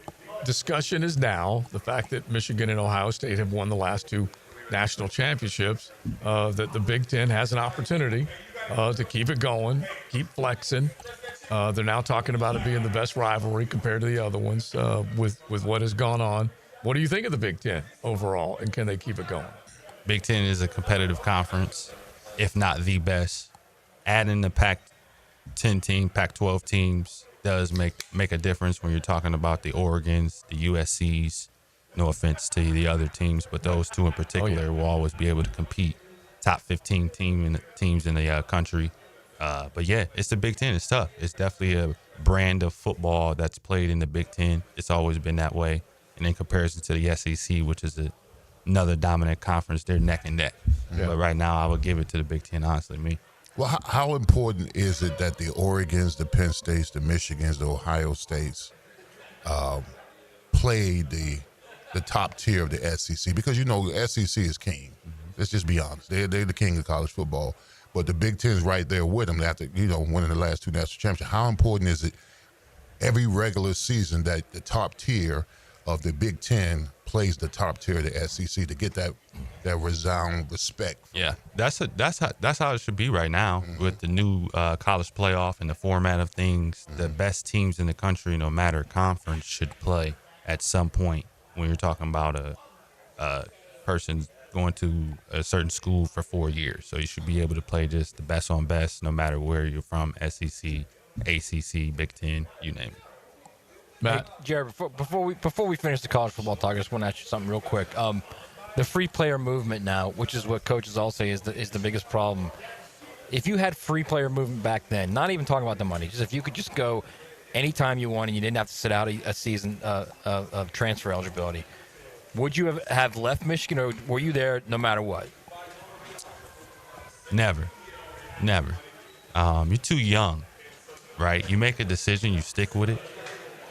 discussion is now the fact that Michigan and Ohio State have won the last 2 national championships, that the Big Ten has an opportunity to keep it going, keep flexing. They're now talking about it being the best rivalry compared to the other ones with what has gone on. What do you think of the Big Ten overall, and can they keep it going? Big Ten is a competitive conference, if not the best. Adding the Pac-10 team, Pac-12 teams does make a difference when you're talking about the Oregons, the USCs. No offense to the other teams, but those 2 in particular will always be able to compete. Top 15 teams in the country. But yeah, it's the Big Ten. It's tough. It's definitely a brand of football that's played in the Big Ten. It's always been that way. And in comparison to the SEC, which is another dominant conference, they're neck and neck. Yeah. But right now, I would give it to the Big Ten, honestly, me. Well, how important is it that the Oregons, the Penn States, the Michigans, the Ohio States play the top tier of the SEC? Because, SEC is king. Let's just be honest. They're the king of college football. But the Big Ten is right there with them after, winning the last 2 national championships. How important is it every regular season that the top tier of the Big Ten plays the top tier of the SEC to get that resound respect? Yeah, that's how it should be right now with the new college playoff and the format of things. The best teams in the country, no matter conference, should play at some point when you're talking about a person going to a certain school for 4 years. So you should be able to play just the best on best no matter where you're from, SEC, ACC, Big Ten, you name it. Matt. Hey, Jared, before we finish the college football talk, I just want to ask you something real quick. The free player movement now, which is what coaches all say is the biggest problem. If you had free player movement back then, not even talking about the money, just if you could just go anytime you want and you didn't have to sit out a season of transfer eligibility, would you have left Michigan, or were you there no matter what? Never. You're too young, right? You make a decision, you stick with it.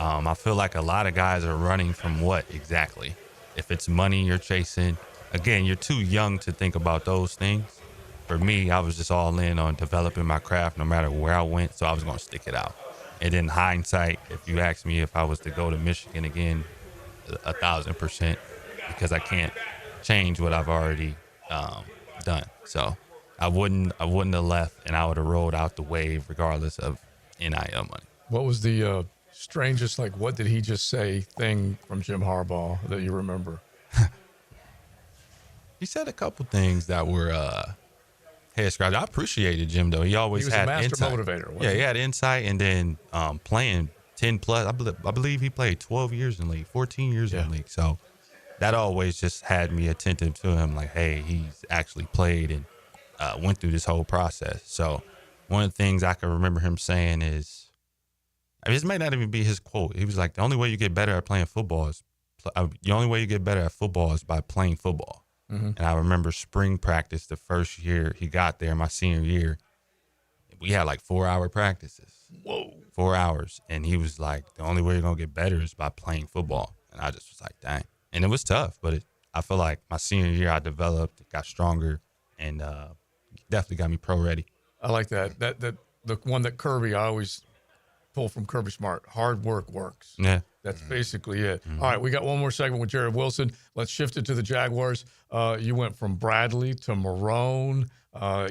I feel like a lot of guys are running from what exactly? If it's money you're chasing, again, you're too young to think about those things. For me, I was just all in on developing my craft no matter where I went, so I was going to stick it out. And in hindsight, if you ask me if I was to go to Michigan again, 1,000%, because I can't change what I've already done. So I wouldn't have left, and I would have rolled out the wave regardless of NIL money. What was the strangest, what did he just say thing from Jim Harbaugh that you remember? He said a couple things that were head scratchers. I appreciated Jim, though. He always had insight. He was a master insight. motivator. Yeah, he had insight, and then playing 10 plus. I believe he played 12 years in the league, 14 years in the league. So that always just had me attentive to him, like, hey, he's actually played and went through this whole process. So one of the things I can remember him saying is, this may not even be his quote. He was like, the only way you get better at playing football is by playing football. Mm-hmm. And I remember spring practice the first year he got there, my senior year, we had 4-hour practices. Whoa. 4 hours. And he was like, the only way you're going to get better is by playing football. And I just was like, dang. And it was tough, but I feel like my senior year I developed, got stronger, and definitely got me pro ready. I like that. The one that Kirby, I always pull from Kirby Smart. Hard work works. Yeah. That's basically it. Mm-hmm. All right, we got one more segment with Jared Wilson. Let's shift it to the Jaguars. You went from Bradley to Marrone.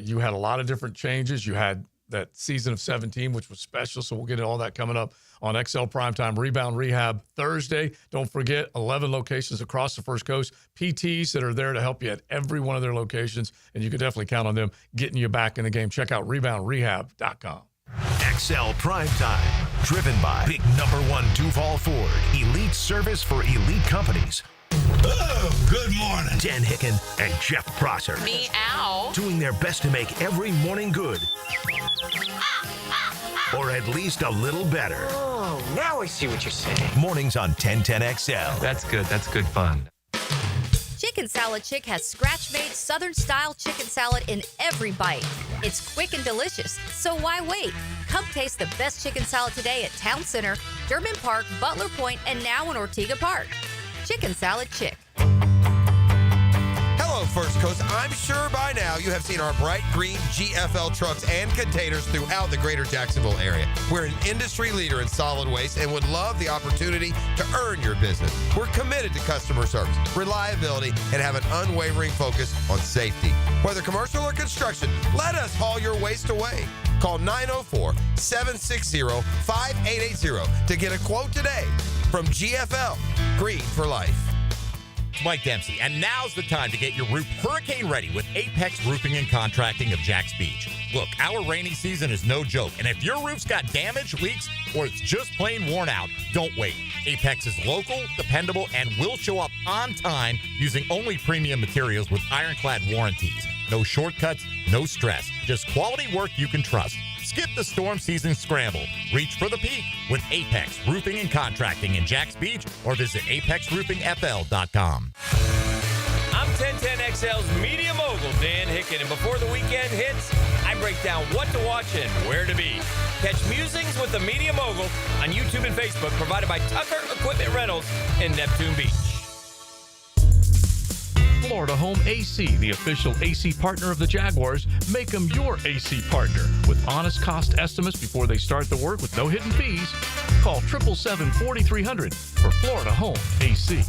You had a lot of different changes. You had that season of 17, which was special, so we'll get into all that coming up on XL Primetime Rebound Rehab Thursday. Don't forget, 11 locations across the First Coast, PTs that are there to help you at every one of their locations, and you can definitely count on them getting you back in the game. Check out reboundrehab.com. XL Primetime, driven by big #1 Duval Ford, elite service for elite companies. Oh, good morning. Dan Hicken and Jeff Prosser. Meow. Doing their best to make every morning good. Or at least a little better. Oh, now I see what you're saying. Mornings on 1010XL. That's good. That's good fun. Chicken Salad Chick has scratch-made Southern-style chicken salad in every bite. It's quick and delicious, so why wait? Come taste the best chicken salad today at Town Center, Durban Park, Butler Point, and now in Ortega Park. Chicken Salad Chick. Hello, First Coast. I'm sure by now you have seen our bright green GFL trucks and containers throughout the greater Jacksonville area. We're an industry leader in solid waste and would love the opportunity to earn your business. We're committed to customer service, reliability, and have an unwavering focus on safety. Whether commercial or construction, let us haul your waste away. Call 904-760-5880 to get a quote today from GFL, Green for Life. Mike Dempsey, and now's the time to get your roof hurricane ready with Apex Roofing and Contracting of Jacks Beach. Look, our rainy season is no joke, and if your roof's got damage, leaks, or it's just plain worn out, don't wait. Apex is local, dependable, and will show up on time using only premium materials with ironclad warranties. No shortcuts, no stress, just quality work you can trust. Skip the storm season scramble. Reach for the peak with Apex Roofing and Contracting in Jacks Beach or visit apexroofingfl.com. I'm 1010XL's media mogul, Dan Hicken, and before the weekend hits, I break down what to watch and where to be. Catch Musings with the Media Mogul on YouTube and Facebook, provided by Tucker Equipment Rentals in Neptune Beach. Florida Home AC, the official AC partner of the Jaguars. Make them your AC partner. With honest cost estimates before they start the work with no hidden fees. Call 777-4300 for Florida Home AC.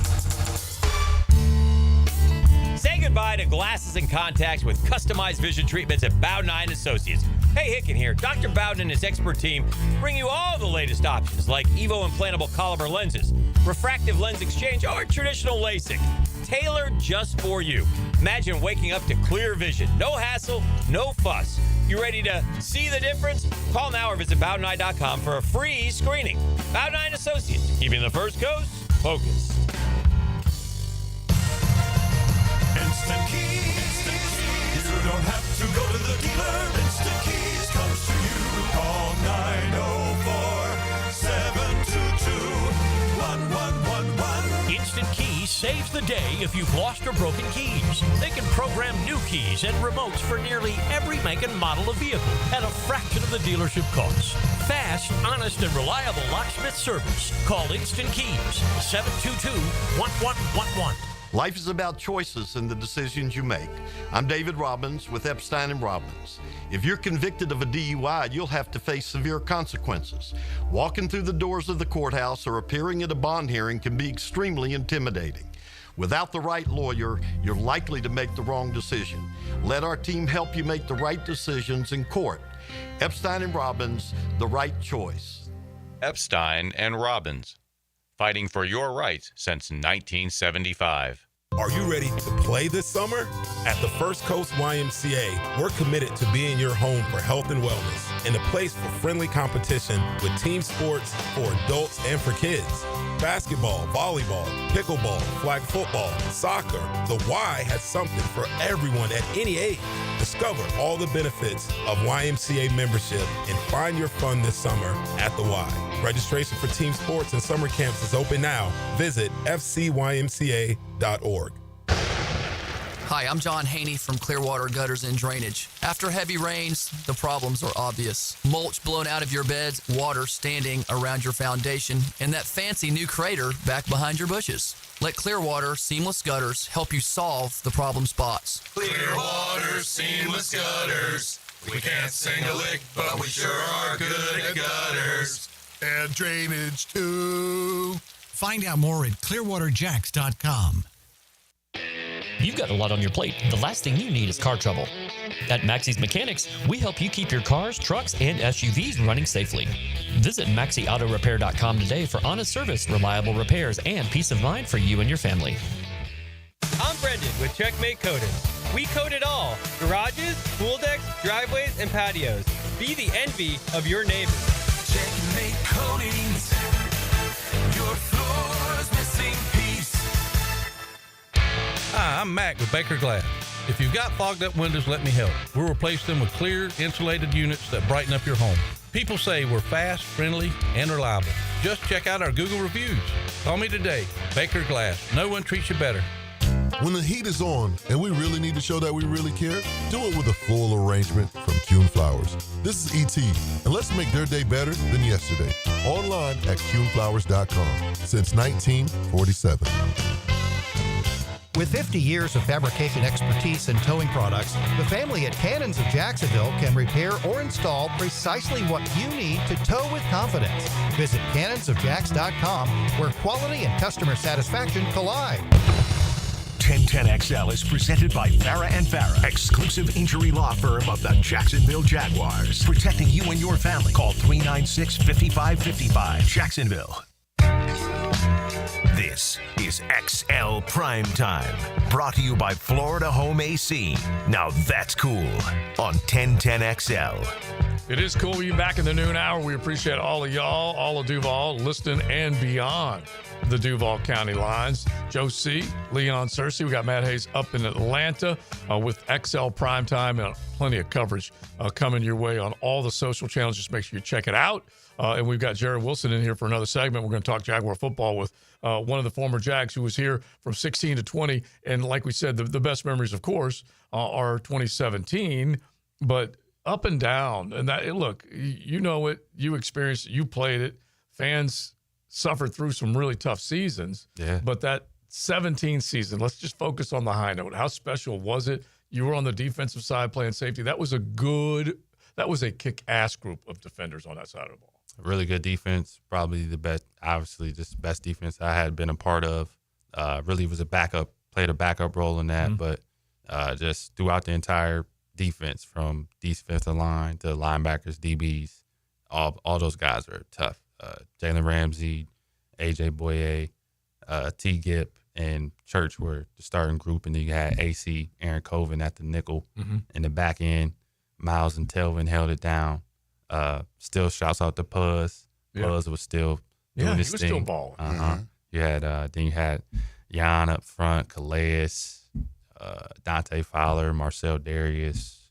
Say goodbye to glasses and contacts with customized vision treatments at Bowden Eye & Associates. Hey, Hicken here. Dr. Bowden and his expert team bring you all the latest options like Evo implantable Caliber lenses, refractive lens exchange, or traditional LASIK. Tailored just for you. Imagine waking up to clear vision. No hassle, no fuss. You ready to see the difference? Call now or visit BowdenEye.com for a free screening. Bowden Eye & Associates, keeping the First Coast focused. Instant Keys. You don't have to go to the dealer. Instant Keys comes to you. Call 904-722-1111. Instant Keys saves the day if you've lost or broken keys. They can program new keys and remotes for nearly every make and model of vehicle at a fraction of the dealership cost. Fast, honest, and reliable locksmith service. Call Instant Keys, 722-1111. Life is about choices and the decisions you make. I'm David Robbins with Epstein & Robbins. If you're convicted of a DUI, you'll have to face severe consequences. Walking through the doors of the courthouse or appearing at a bond hearing can be extremely intimidating. Without the right lawyer, you're likely to make the wrong decision. Let our team help you make the right decisions in court. Epstein & Robbins, the right choice. Epstein & Robbins, fighting for your rights since 1975. Are you ready to play this summer? At the First Coast YMCA, we're committed to being your home for health and wellness and a place for friendly competition with team sports for adults and for kids. Basketball, volleyball, pickleball, flag football, soccer. The Y has something for everyone at any age. Discover all the benefits of YMCA membership and find your fun this summer at the Y. Registration for team sports and summer camps is open now. Visit fcymca.org. Hi, I'm John Haney from Clearwater Gutters and Drainage. After heavy rains, the problems are obvious. Mulch blown out of your beds, water standing around your foundation, and that fancy new crater back behind your bushes. Let Clearwater Seamless Gutters help you solve the problem spots. Clearwater Seamless Gutters. We can't sing a lick, but we sure are good at gutters. And drainage, too. Find out more at clearwaterjacks.com. You've got a lot on your plate. The last thing you need is car trouble. At Maxie's Mechanics, we help you keep your cars, trucks, and SUVs running safely. Visit MaxieAutoRepair.com today for honest service, reliable repairs, and peace of mind for you and your family. I'm Brendan with Checkmate Coatings. We coat it all: garages, pool decks, driveways, and patios. Be the envy of your neighbors. Checkmate Coatings. Your floor's missing piece. Hi, I'm Mac with Baker Glass. If you've got fogged up windows, let me help. We'll replace them with clear, insulated units that brighten up your home. People say we're fast, friendly, and reliable. Just check out our Google reviews. Call me today. Baker Glass. No one treats you better. When the heat is on and we really need to show that we really care, do it with a full arrangement from Kuhn Flowers. This is ET, and let's make their day better than yesterday. Online at KuhnFlowers.com since 1947. With 50 years of fabrication expertise and towing products, the family at Cannons of Jacksonville can repair or install precisely what you need to tow with confidence. Visit cannonsofjacks.com, where quality and customer satisfaction collide. 1010XL is presented by Farah and Farah, exclusive injury law firm of the Jacksonville Jaguars. Protecting you and your family. Call 396-5555. Jacksonville. This is XL Primetime, brought to you by Florida Home AC. Now that's cool on 1010XL. It is cool to be back in the noon hour. We appreciate all of y'all, all of Duval, listening and beyond the Duval County lines. Joe C., Leon Searcy. We got Matt Hayes up in Atlanta with XL Primetime and plenty of coverage coming your way on all the social channels. Just make sure you check it out. And we've got Jared Wilson in here for another segment. We're going to talk Jaguar football with one of the former Jags who was here from 16 to 20. And like we said, the best memories, of course, are 2017. But up and down. And that, look, you know it. You experienced it. You played it. Fans suffered through some really tough seasons. Yeah. But that 17 season, let's just focus on the high note. How special was it? You were on the defensive side playing safety. That was a kick-ass group of defenders on that side of the ball. Really good defense, probably the best, obviously, just the best defense I had been a part of. Really was played a backup role in that, but just throughout the entire defense, from defensive line to linebackers, DBs, all those guys are tough. Jalen Ramsey, A.J. Boye, T. Gipp, and Church were the starting group, and then you had AC, Aaron Coven at the nickel. In the back end, Miles and Telvin held it down. Still shouts out to Puz. Puz was still doing his thing. Still balling. You had then you had Jan up front, Calais, Dante Fowler, Marcel Darius,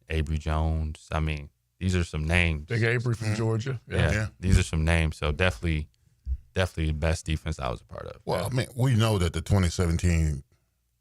Avery Jones. I mean, these are some names. Big Avery from Georgia. Yeah, these are some names. So definitely the best defense I was a part of. Well, I mean, we know that the 2017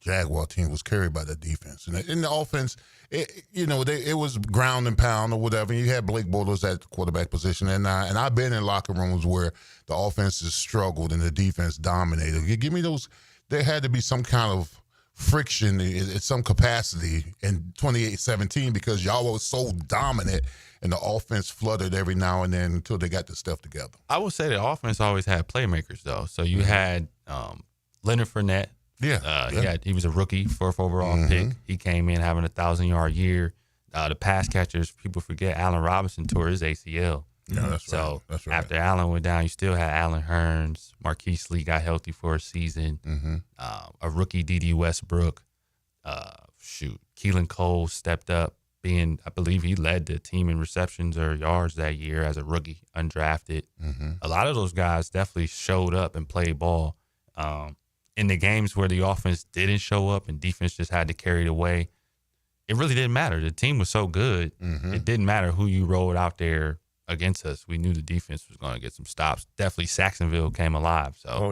Jaguar team was carried by the defense. And in the offense, it was ground and pound or whatever. You had Blake Bortles at the quarterback position. And I've been in locker rooms where the offense has struggled and the defense dominated. You give me those. There had to be some kind of friction at some capacity in 2017 because y'all was so dominant and the offense fluttered every now and then until they got the stuff together. I would say the offense always had playmakers, though. So you had Leonard Fournette. He was a rookie, 4th overall pick. He came in having a 1,000-yard year. The pass catchers, people forget Allen Robinson tore his ACL. Yeah, that's right. So that's right. After Allen went down, you still had Allen Hearns. Marquise Lee got healthy for a season. A rookie, D.D. Westbrook. Keelan Cole stepped up, I believe he led the team in receptions or yards that year as a rookie, undrafted. A lot of those guys definitely showed up and played ball. In the games where the offense didn't show up and defense just had to carry it away, it really didn't matter. The team was so good, it didn't matter who you rolled out there against us. We knew the defense was going to get some stops. Definitely Saxonville came alive. So,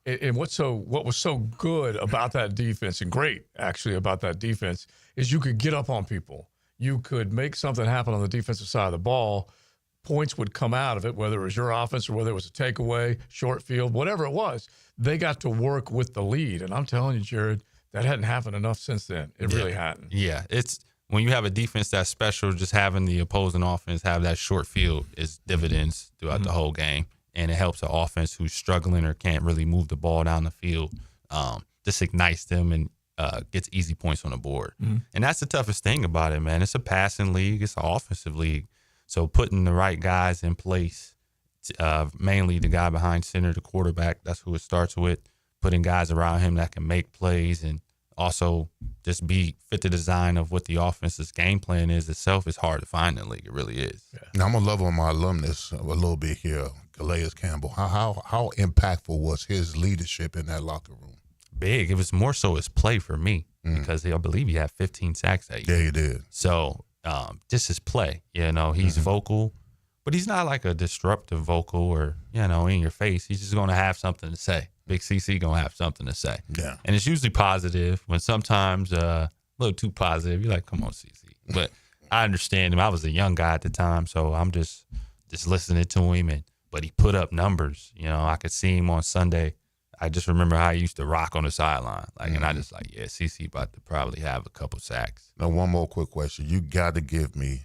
And what was so good about that defense, and great actually about that defense, is you could get up on people. You could make something happen on the defensive side of the ball. Points would come out of it, whether it was your offense or whether it was a takeaway, short field, whatever it was. They got to work with the lead. And I'm telling you, Jared, that hadn't happened enough since then. It really hadn't. Yeah, it's when you have a defense that's special, just having the opposing offense have that short field is dividends throughout the whole game. And it helps an offense who's struggling or can't really move the ball down the field, just ignites them and gets easy points on the board. And that's the toughest thing about it, man. It's a passing league. It's an offensive league. So putting the right guys in place, mainly the guy behind center, the quarterback, that's who it starts with, putting guys around him that can make plays and also just fit the design of what the offense's game plan is itself is hard to find in the league. It really is. Now, I'm going to love on my alumnus a little bit here, Calais Campbell. How impactful was his leadership in that locker room? Big. It was more so his play for me. because I believe he had 15 sacks that year. Yeah, he did. So just his play, he's vocal, but he's not like a disruptive vocal or, in your face. He's just going to have something to say. Big CC going to have something to say. Yeah. And it's usually positive. When sometimes a little too positive, you're like, come on, CC. But I understand him. I was a young guy at the time, so I'm just listening to him. But he put up numbers. I could see him on Sunday. I just remember how he used to rock on the sideline. And I just CC about to probably have a couple sacks. Now, one more quick question. You got to give me,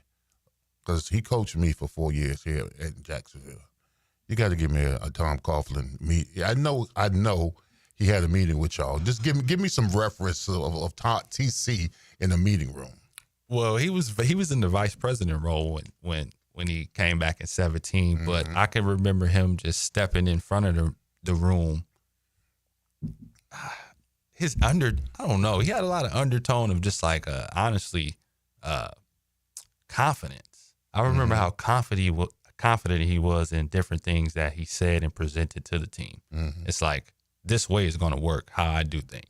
because he coached me for 4 years here at Jacksonville. You got to give me a Tom Coughlin meet. I know he had a meeting with y'all. Just give me some reference of TC in the meeting room. Well, he was in the vice president role when he came back in 2017, but I can remember him just stepping in front of the room. I don't know. He had a lot of undertone of just honestly, confidence. I remember how confident he was in different things that he said and presented to the team. It's like, this way is going to work, how I do things.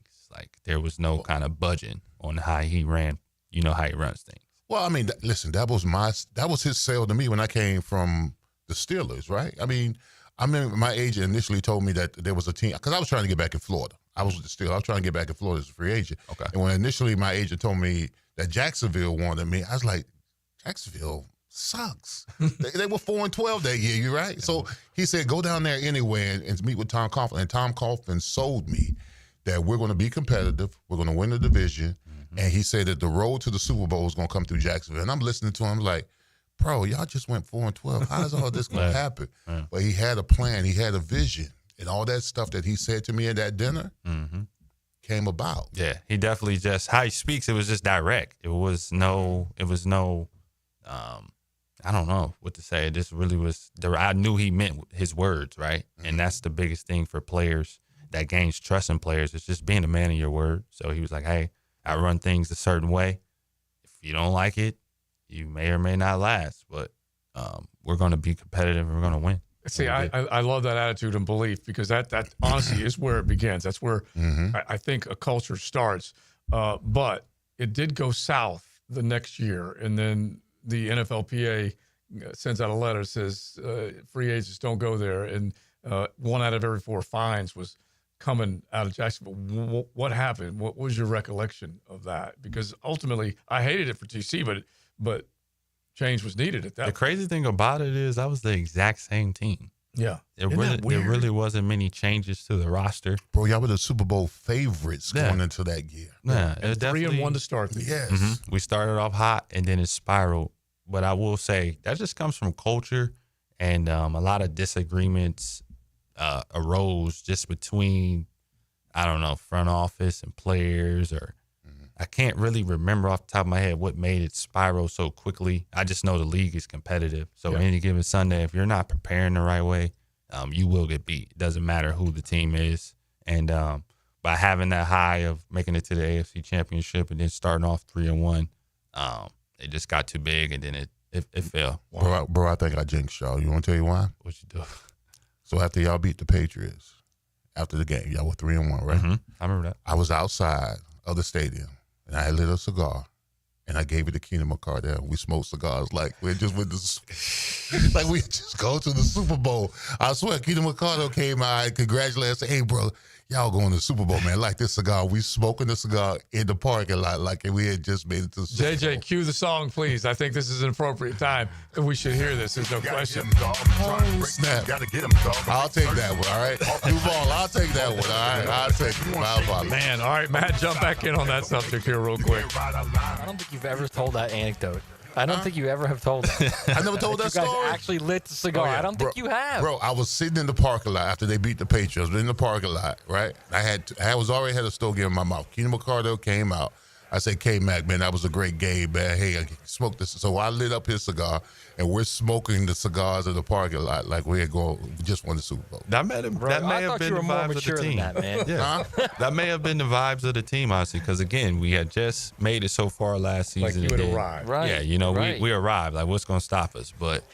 There was no kind of budging on how he ran, how he runs things. Well, I mean, listen, that was his sale to me when I came from the Steelers, right? I mean, my agent initially told me that there was a team, because I was trying to get back in Florida. I was with the Steelers. I was trying to get back in Florida as a free agent. Okay. And when initially my agent told me that Jacksonville wanted me, I was like, Jacksonville sucks. they were 4-12 that year, you right? So he said, go down there anyway and meet with Tom Coughlin. And Tom Coughlin sold me that we're going to be competitive. We're going to win the division. And he said that the road to the Super Bowl is going to come through Jacksonville. And I'm listening to him like, bro, y'all just went 4-12. How is all this going to happen? But he had a plan. He had a vision. And all that stuff that he said to me at that dinner came about. Yeah, he definitely how he speaks, it was just direct. It was no, I don't know what to say. It just really was, I knew he meant his words, right? And that's the biggest thing for players that gains trust in players. It's just being a man of your word. So he was like, hey, I run things a certain way. If you don't like it, you may or may not last, but we're going to be competitive and we're going to win. See, I love that attitude and belief, because that honestly is where it begins. That's where I think a culture starts. But it did go south the next year, and then the NFLPA sends out a letter, says free agents don't go there, and 1 out of every 4 fines was coming out of Jacksonville. What happened? What was your recollection of that? Because ultimately, I hated it for TC, but change was needed at that The crazy thing about it is I was the exact same team. Yeah. There really wasn't many changes to the roster. Bro, y'all were the Super Bowl favorites going into that year. Yeah. And 3-1 to start the year. Yes. We started off hot and then it spiraled. But I will say that just comes from culture, and a lot of disagreements arose just between, I don't know, front office and players, or I can't really remember off the top of my head what made it spiral so quickly. I just know the league is competitive. So any given Sunday, if you're not preparing the right way, you will get beat. It doesn't matter who the team is. And by having that high of making it to the AFC Championship and then starting off 3-1, it just got too big, and then it fell. Bro, I think I jinxed y'all. You want to tell you why? What you do? So after y'all beat the Patriots, after the game, y'all were 3-1, right? I remember that. I was outside of the stadium, and I had lit a cigar, and I gave it to Keenan McCardell. We smoked cigars like we just went to, like we just go to the Super Bowl. I swear, Keenan McCardell came out and congratulated us. Said, hey, bro, y'all going to the Super Bowl, man. Like this cigar. We smoking the cigar in the parking lot like we had just made it to the Super Bowl. JJ, cue the song, please. I think this is an appropriate time. We should hear this. There's no question. Oh, snap. I'll take that one, all right? Duval, I'll take that one, all right? I'll take it. How about it? Man, all right, Matt, jump back in on that subject here real quick. I don't think you've ever told that anecdote. I don't think you ever have told it. I never told that you guys story. actually lit the cigar. I don't think you have. Bro, I was sitting in the parking lot after they beat the Patriots. In the parking lot, right? I was already had a stogie in my mouth. Keenan McCardell came out. I said, K-Mac, man, that was a great game, man. Hey, I smoked this. So I lit up his cigar, and we're smoking the cigars in the parking lot like we just won the Super Bowl. That may have been the vibes of the team. Man. That may have been the vibes of the team, honestly, because, again, we had just made it so far last season. Like you had arrived. Right. Yeah, we arrived. Like, what's going to stop us? But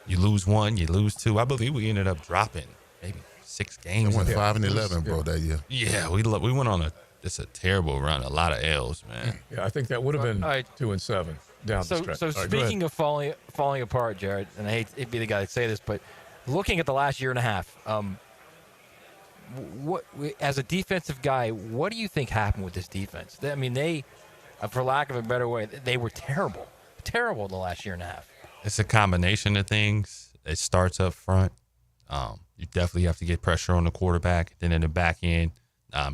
you lose one, you lose two. I believe we ended up dropping maybe 6 games. It went 5-11, bro, that year. Yeah, we went on a it's a terrible run. A lot of L's, man. Yeah, I think that would have been 2-7 down the stretch. So speaking of falling apart, Jared, and I hate to be the guy to say this, but looking at the last year and a half, as a defensive guy, what do you think happened with this defense? I mean, they, for lack of a better way, they were terrible the last year and a half. It's a combination of things. It starts up front. You definitely have to get pressure on the quarterback. Then in the back end,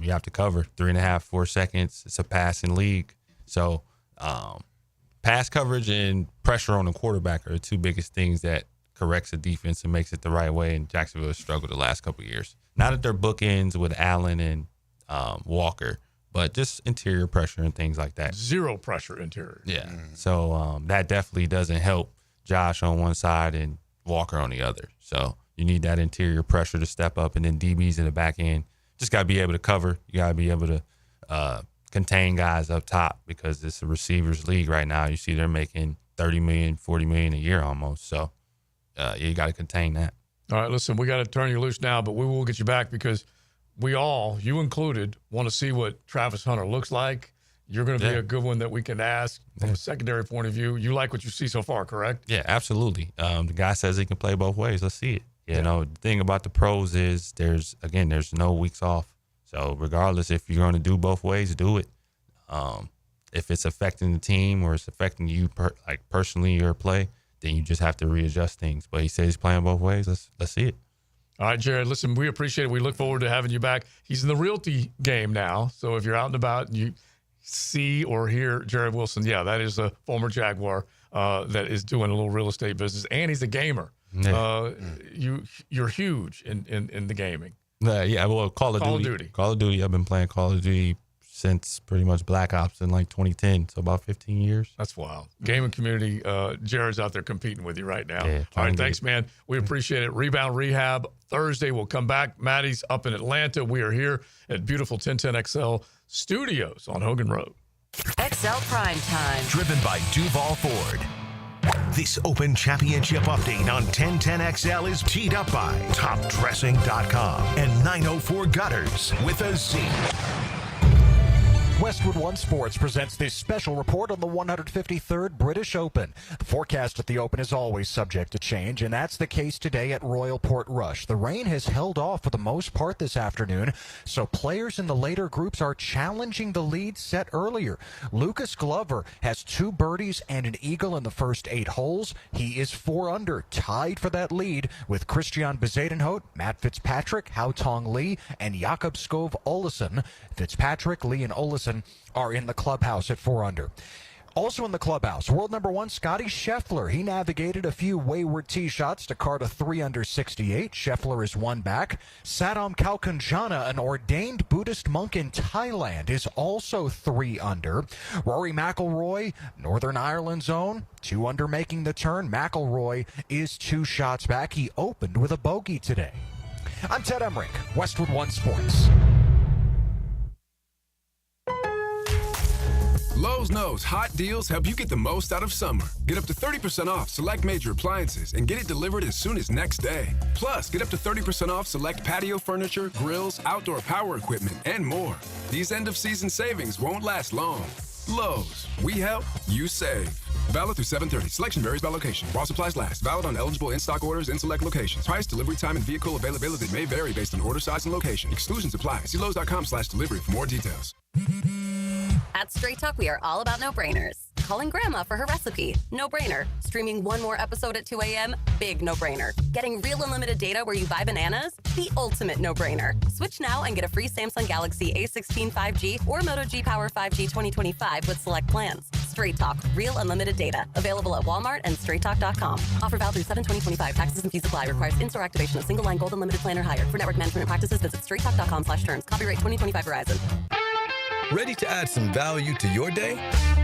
you have to cover 3.5, 4 seconds. It's a passing league. So pass coverage and pressure on the quarterback are the two biggest things that corrects the defense and makes it the right way. And Jacksonville has struggled the last couple of years. Not that they're bookends with Allen and Walker, but just interior pressure and things like that. Zero pressure interior. Yeah. So that definitely doesn't help Josh on one side and Walker on the other. So you need that interior pressure to step up, and then DBs in the back end just got to be able to cover. You got to be able to contain guys up top because it's a receivers league right now. You see they're making $30 million, $40 million a year almost. So you got to contain that. All right, listen, we got to turn you loose now, but we will get you back because we all, you included, want to see what Travis Hunter looks like. You're going to be a good one that we can ask from a secondary point of view. You like what you see so far, correct? Yeah, absolutely. The guy says he can play both ways. Let's see it. You know, the thing about the pros is there's no weeks off. So regardless if you're going to do both ways, do it. If it's affecting the team or it's affecting you personally your play, then you just have to readjust things. But he says he's playing both ways. Let's see it. All right, Jared, listen, we appreciate it. We look forward to having you back. He's in the realty game now. So if you're out and about and you see or hear Jared Wilson, that is a former Jaguar that is doing a little real estate business. And he's a gamer. Yeah. You're huge in the gaming. Well, Call of Duty. Call of Duty. I've been playing Call of Duty since pretty much Black Ops in 2010, so about 15 years. That's wild. Gaming community, Jared's out there competing with you right now. Yeah, all right, thanks, man. We appreciate it. Rebound Rehab Thursday. We'll come back. Maddie's up in Atlanta. We are here at beautiful 1010XL Studios on Hogan Road. XL Primetime. Driven by Duval Ford. This Open Championship update on 1010XL is teed up by TopDressing.com and 904 Gutters with a Z. Westwood One Sports presents this special report on the 153rd British Open. The forecast at the Open is always subject to change, and that's the case today at Royal Portrush. The rain has held off for the most part this afternoon, so players in the later groups are challenging the lead set earlier. Lucas Glover has 2 birdies and an eagle in the first 8 holes. He is 4 under, tied for that lead with Christian Bezuidenhout, Matt Fitzpatrick, Hao Tong Lee, and Jakob Skov Olesen. Fitzpatrick, Lee, and Olesen are in the clubhouse at 4 under. Also in the clubhouse, world number 1, Scotty Scheffler. He navigated a few wayward tee shots to card a 3 under 68. Scheffler is 1 back. Sadam Kalkanjana, an ordained Buddhist monk in Thailand, is also 3 under. Rory McIlroy, Northern Ireland's own, 2 under making the turn. McIlroy is 2 shots back. He opened with a bogey today. I'm Ted Emmerich, Westwood One Sports. Lowe's knows hot deals help you get the most out of summer. Get up to 30% off select major appliances and get it delivered as soon as next day. Plus, get up to 30% off select patio furniture, grills, outdoor power equipment, and more. These end-of-season savings won't last long. Lowe's, we help, you save. Valid through 7/30. Selection varies by location. While supplies last. Valid on eligible in-stock orders in select locations. Price, delivery time, and vehicle availability may vary based on order size and location. Exclusions apply. See Lowe's.com/delivery for more details. At Straight Talk, we are all about no-brainers. Calling Grandma for her recipe, no-brainer. Streaming one more episode at 2 a.m., big no-brainer. Getting real unlimited data where you buy bananas, the ultimate no-brainer. Switch now and get a free Samsung Galaxy A16 5G or Moto G Power 5G 2025 with select plans. Straight Talk, real unlimited data. Available at Walmart and StraightTalk.com. Offer valid through 7/20/25. Taxes and fees apply. Requires in-store activation of single line gold unlimited plan or higher. For network management practices, visit StraightTalk.com/terms. Copyright 2025 Verizon. Ready to add some value to your day?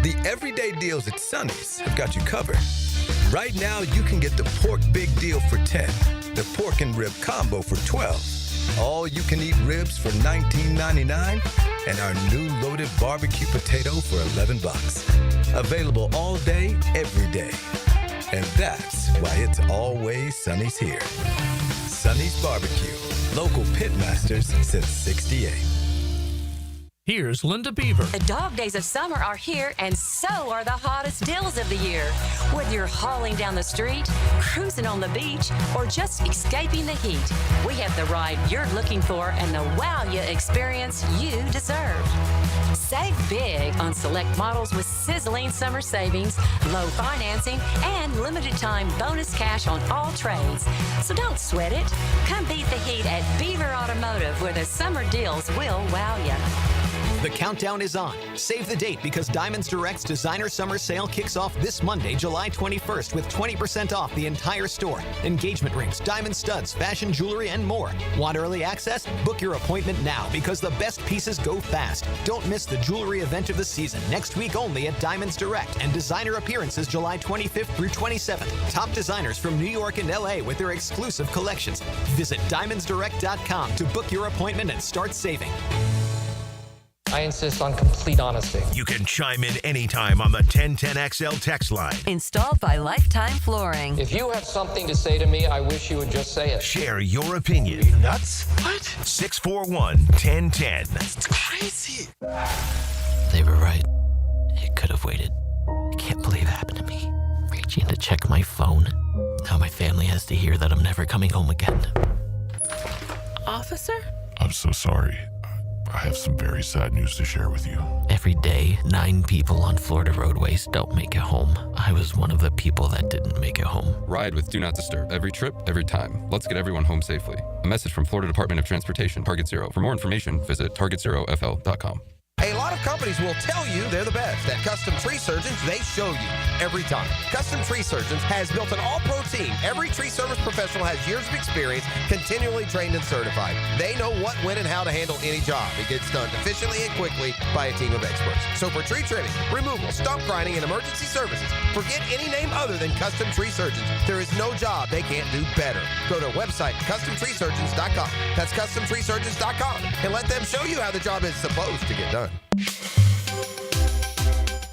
The everyday deals at Sonny's have got you covered. Right now, you can get the pork big deal for $10, the pork and rib combo for $12, all you can eat ribs for $19.99, and our new loaded barbecue potato for $11. Available all day, every day. And that's why it's always Sonny's here. Sonny's Barbecue, local pit masters since '68. Here's Linda Beaver. The dog days of summer are here, and so are the hottest deals of the year. Whether you're hauling down the street, cruising on the beach, or just escaping the heat, we have the ride you're looking for and the wow you experience you deserve. Save big on select models with sizzling summer savings, low financing, and limited time bonus cash on all trades. So don't sweat it. Come beat the heat at Beaver Automotive, where the summer deals will wow you. The countdown is on. Save the date because Diamonds Direct's Designer Summer Sale kicks off this Monday, July 21st with 20% off the entire store. Engagement rings, diamond studs, fashion jewelry, and more. Want early access? Book your appointment now because the best pieces go fast. Don't miss the jewelry event of the season next week only at Diamonds Direct, and designer appearances July 25th through 27th. Top designers from New York and LA with their exclusive collections. Visit diamondsdirect.com to book your appointment and start saving. I insist on complete honesty. You can chime in anytime on the 1010XL text line. Installed by Lifetime Flooring. If you have something to say to me, I wish you would just say it. Share your opinion. Are you nuts? What? 641-1010. That's crazy. They were right. It could have waited. I can't believe it happened to me. Reaching to check my phone. Now my family has to hear that I'm never coming home again. Officer? I'm so sorry. I have some very sad news to share with you. Every day, 9 people on Florida roadways don't make it home. I was one of the people that didn't make it home. Ride with Do Not Disturb. Every trip, every time. Let's get everyone home safely. A message from Florida Department of Transportation, Target Zero. For more information, visit targetzerofl.com. A lot of companies will tell you they're the best. At Custom Tree Surgeons, they show you every time. Custom Tree Surgeons has built an all-pro team. Every tree service professional has years of experience, continually trained and certified. They know what, when, and how to handle any job. It gets done efficiently and quickly by a team of experts. So for tree trimming, removal, stump grinding, and emergency services, forget any name other than Custom Tree Surgeons. There is no job they can't do better. Go to our website, CustomTreeSurgeons.com. That's CustomTreeSurgeons.com. And let them show you how the job is supposed to get done.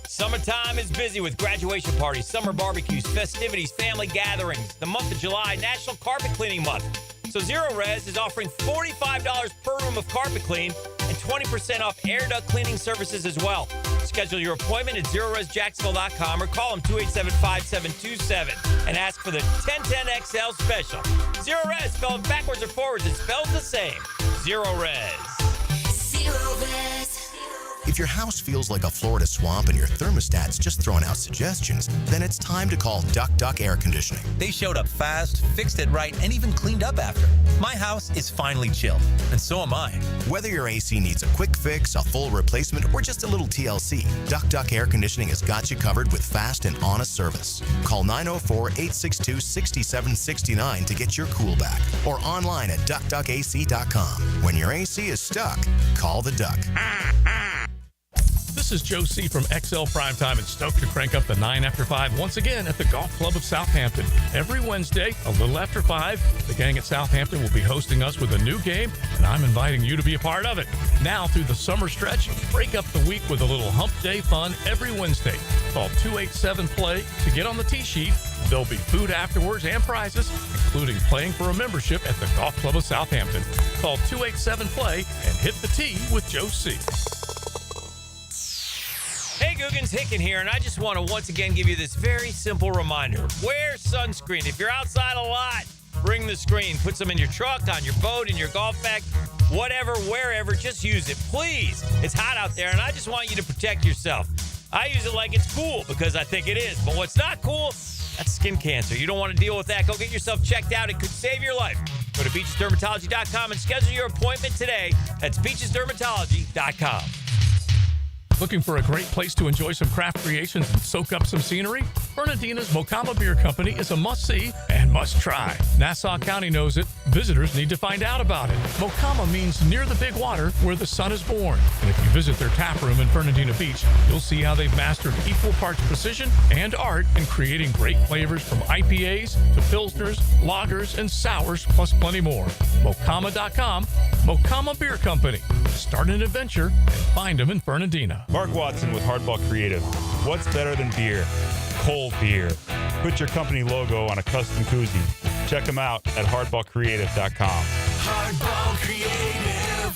Summertime is busy with graduation parties, summer barbecues, festivities, family gatherings. The month of July, National Carpet Cleaning Month. So Zero Res is offering $45 per room of carpet clean and 20% off air duct cleaning services as well. Schedule your appointment at ZeroResJacksonville.com or call them 287-5727 and ask for the 1010XL special. Zero Res, spelled backwards or forwards, it spells the same. Zero Res. Zero Res. If your house feels like a Florida swamp and your thermostat's just throwing out suggestions, then it's time to call Duck Duck Air Conditioning. They showed up fast, fixed it right, and even cleaned up after. My house is finally chilled, and so am I. Whether your AC needs a quick fix, a full replacement, or just a little TLC, Duck Duck Air Conditioning has got you covered with fast and honest service. Call 904-862-6769 to get your cool back, or online at duckduckac.com. When your AC is stuck, call the Duck. This is Joe C. from XL Primetime and stoked to crank up the 9 after 5 once again at the Golf Club of Southampton. Every Wednesday, a little after 5, the gang at Southampton will be hosting us with a new game, and I'm inviting you to be a part of it. Now, through the summer stretch, break up the week with a little hump day fun every Wednesday. Call 287-PLAY to get on the tee sheet. There'll be food afterwards and prizes, including playing for a membership at the Golf Club of Southampton. Call 287-PLAY and hit the tee with Joe C. Hey, Googans, Hicken here, and I just want to once again give you this very simple reminder. Wear sunscreen. If you're outside a lot, bring the screen. Put some in your truck, on your boat, in your golf bag, whatever, wherever, just use it. Please. It's hot out there, and I just want you to protect yourself. I use it like it's cool because I think it is, but what's not cool, that's skin cancer. You don't want to deal with that. Go get yourself checked out. It could save your life. Go to beachesdermatology.com and schedule your appointment today. That's beachesdermatology.com. Looking for a great place to enjoy some craft creations and soak up some scenery? Fernandina's Mocama Beer Company is a must-see and must-try. Nassau County knows it. Visitors need to find out about it. Mocama means near the big water where the sun is born. And if you visit their tap room in Fernandina Beach, you'll see how they've mastered equal parts precision and art in creating great flavors from IPAs to Pilsners, lagers, and sours, plus plenty more. Mocama.com, Mocama Beer Company. Start an adventure and find them in Fernandina. Mark Watson with Hardball Creative. What's better than beer? Cold beer. Put your company logo on a custom koozie. Check them out at hardballcreative.com. Hardball Creative.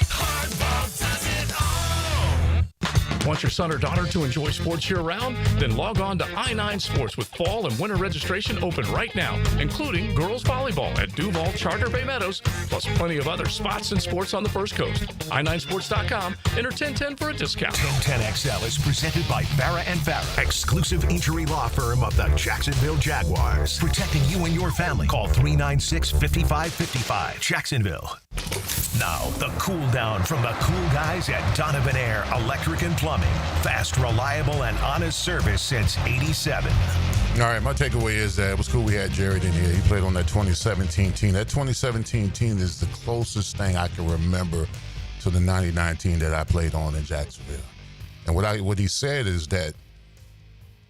Hardball does it all. want your son or daughter to enjoy sports year-round? Then log on to I-9 Sports with fall and winter registration open right now, including girls volleyball at Duval Charter Bay Meadows, plus plenty of other spots and sports on the First Coast. I9sports.com. Enter 1010 for a discount. 1010XL is presented by Farah & Farah, exclusive injury law firm of the Jacksonville Jaguars. Protecting you and your family. Call 396-5555. Jacksonville. Now, the cool down from the cool guys at Donovan Air Electric and Plumbing. Fast, reliable, and honest service since 87. All right, my takeaway is that it was cool we had Jared in here. He played on that 2017 team. That 2017 team is the closest thing I can remember to the 99 team that I played on in Jacksonville. And what he said is that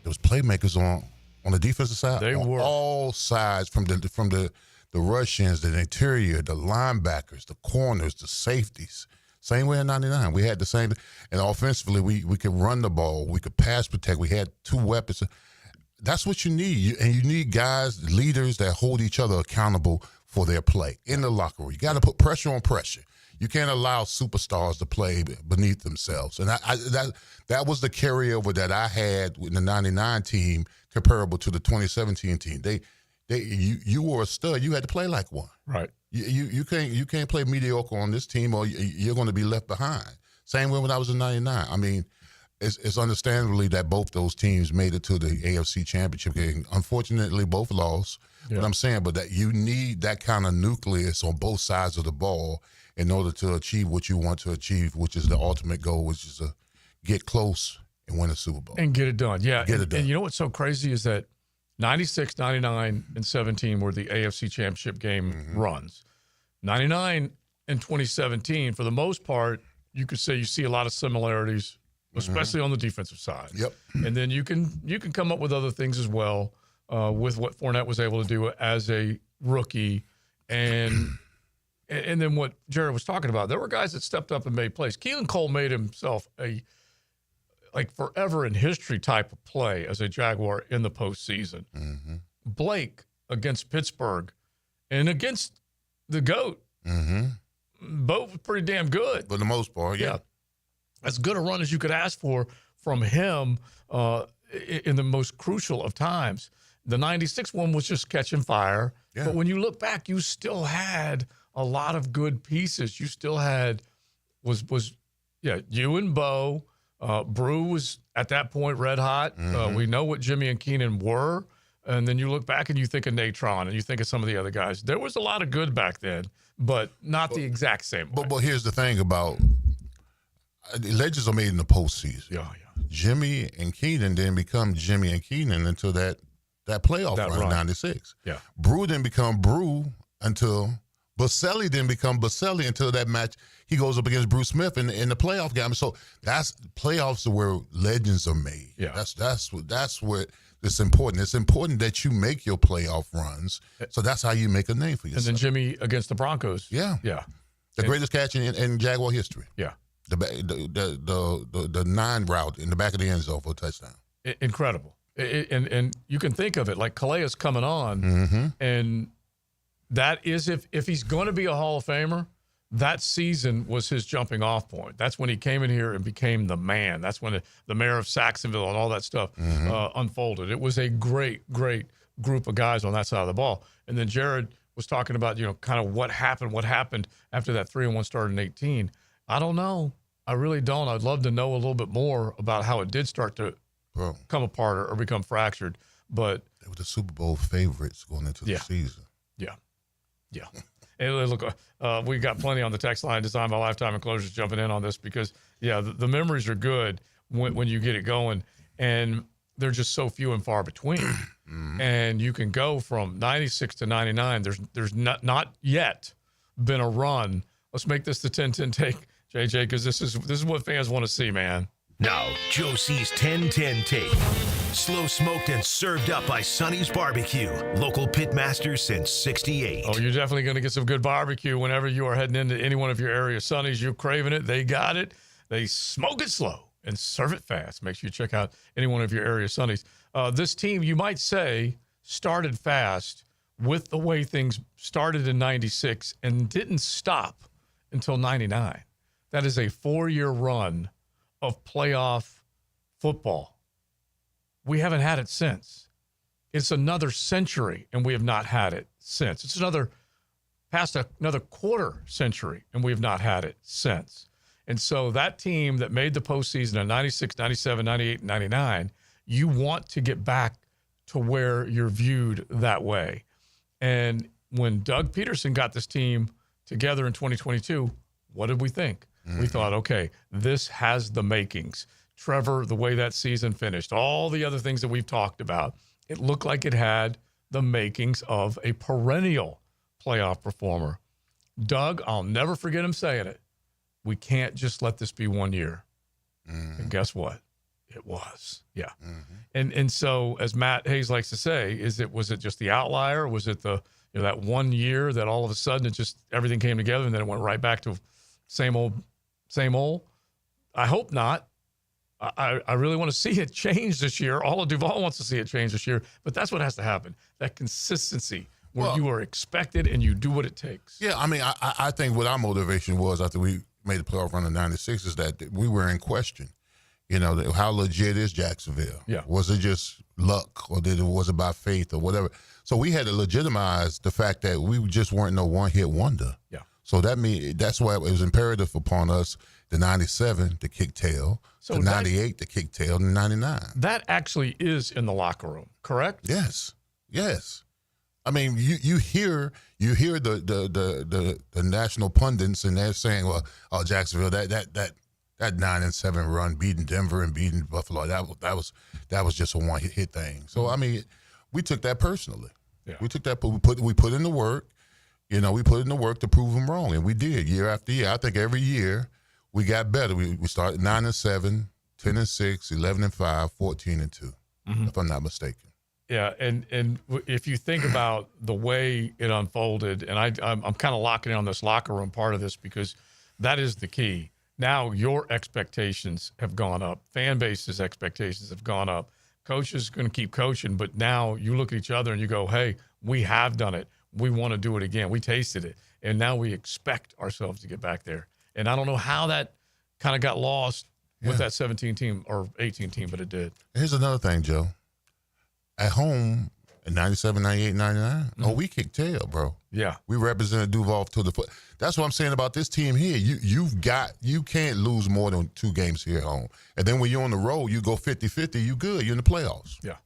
there was playmakers on the defensive side. They on were. all sides, from the Russians, the interior, the linebackers, the corners, the safeties. Same way in 99. We had the same. And offensively, we could run the ball. We could pass protect. We had two weapons. That's what you need. And you need guys, leaders that hold each other accountable for their play in the locker room. You got to put pressure on pressure. You can't allow superstars to play beneath themselves. And that was the carryover that I had in the 99 team comparable to the 2017 team. You were a stud. You had to play like one. Right. You can't play mediocre on this team, or you're going to be left behind. Same way when I was in 99. I mean, it's understandably that both those teams made it to the AFC Championship game. Unfortunately, both lost. Yeah. But I'm saying, that you need that kind of nucleus on both sides of the ball in order to achieve what you want to achieve, which is the ultimate goal, which is to get close and win a Super Bowl. And get it done. Yeah. Get it done. And you know what's so crazy is that 96, 99, and 17 were the AFC Championship game runs. 99 and 2017, for the most part, you could say you see a lot of similarities, especially on the defensive side. Yep. And then you can come up with other things as well with what Fournette was able to do as a rookie. And then what Jared was talking about, there were guys that stepped up and made plays. Keelan Cole made himself a forever in history type of play as a Jaguar in the postseason. Blake against Pittsburgh and against the GOAT, both pretty damn good. For the most part, yeah. As good a run as you could ask for from him in the most crucial of times. The 96 one was just catching fire. Yeah. But when you look back, you still had a lot of good pieces. You still had you and Bo. Brew was at that point red hot. We know what Jimmy and Keenan were. And then you look back and you think of Natron and you think of some of the other guys. There was a lot of good back then, but not the exact same way. But here's the thing about legends are made in the postseason. Yeah. Jimmy and Keenan didn't become Jimmy and Keenan until that playoff run, 96. Yeah. Brew didn't become Brew until Baselli didn't become Baselli until that match. He goes up against Bruce Smith in the playoff game. So playoffs are where legends are made. Yeah. That's what it's important. It's important that you make your playoff runs. So that's how you make a name for yourself. And then Jimmy against the Broncos. Yeah. Yeah. The greatest catch in Jaguar history. Yeah. The 9 route in the back of the end zone for a touchdown. Incredible. And you can think of it like Calais coming on, and that is if he's going to be a Hall of Famer, that season was his jumping off point. That's when he came in here and became the man. That's when the mayor of Saxonville and all that stuff unfolded. It was a great, great group of guys on that side of the ball. And then Jared was talking about, kind of what happened after that 3-1 start in 18. I don't know. I really don't. I'd love to know a little bit more about how it did start to come apart or become fractured. But they were the Super Bowl favorites going into the season. Yeah. And look, we got plenty on the text line, designed by Lifetime Enclosures, jumping in on this because, the memories are good when you get it going. And they're just so few and far between. And you can go from 96 to 99. There's not yet been a run. Let's make this the 10-10 take, JJ, because this is what fans want to see, man. Now, Josie's 10-10 take. Slow smoked and served up by Sonny's Barbecue. Local pit masters since 68. Oh, you're definitely going to get some good barbecue whenever you are heading into any one of your area Sonny's. You're craving it. They got it. They smoke it slow and serve it fast. Make sure you check out any one of your area Sonny's. This team, you might say, started fast with the way things started in 96 and didn't stop until 99. That is a 4-year run of playoff football. We haven't had it since. It's another century, and we have not had it since. It's past another quarter century, and we have not had it since. And so that team that made the postseason in 96, 97, 98, 99, you want to get back to where you're viewed that way. And when Doug Peterson got this team together in 2022, what did we think? We thought, okay, this has the makings. Trevor, the way that season finished, all the other things that we've talked about, it looked like it had the makings of a perennial playoff performer. Doug, I'll never forget him saying it. We can't just let this be 1 year. And guess what? It was. Yeah. And so, as Matt Hayes likes to say, was it just the outlier? Was it that 1 year that all of a sudden everything came together and then it went right back to same old? I hope not. I really want to see it change this year. All of Duval wants to see it change this year, but that's what has to happen. That consistency where you are expected and you do what it takes. Yeah, I mean, I think what our motivation was after we made the playoff run in '96 is that we were in question. You know, how legit is Jacksonville? Yeah. Was it just luck, or was it by faith, or whatever? So we had to legitimize the fact that we just weren't no one-hit wonder. Yeah. So that's why it was imperative upon us, the 97 to kick tail, the 98 to kick tail, and 99. That actually is in the locker room, correct? Yes. I mean, you hear the national pundits, and they're saying, well, Jacksonville, that 9-7 run, beating Denver and beating Buffalo, that was just a one-hit thing. So I mean, we took that personally. Yeah. We took that. We put in the work. You know, we put in the work to prove them wrong, and we did year after year. I think every year we got better. We started 9-7, 10-6, 11-5, 14-2, if I'm not mistaken. Yeah, and if you think about the way it unfolded, and I'm kind of locking in on this locker room part of this because that is the key. Now your expectations have gone up. Fan base's expectations have gone up. Coach is going to keep coaching, but now you look at each other and you go, hey, we have done it. We want to do it again. We tasted it. And now we expect ourselves to get back there. And I don't know how that kind of got lost with that 17 team or 18 team, but it did. Here's another thing, Joe. At home in 97, 98, 99, we kicked tail, bro. Yeah. We represented Duval to the foot. That's what I'm saying about this team here. You can't lose more than 2 games here at home. And then when you're on the road, you go 50-50, you good. You're in the playoffs. Yeah.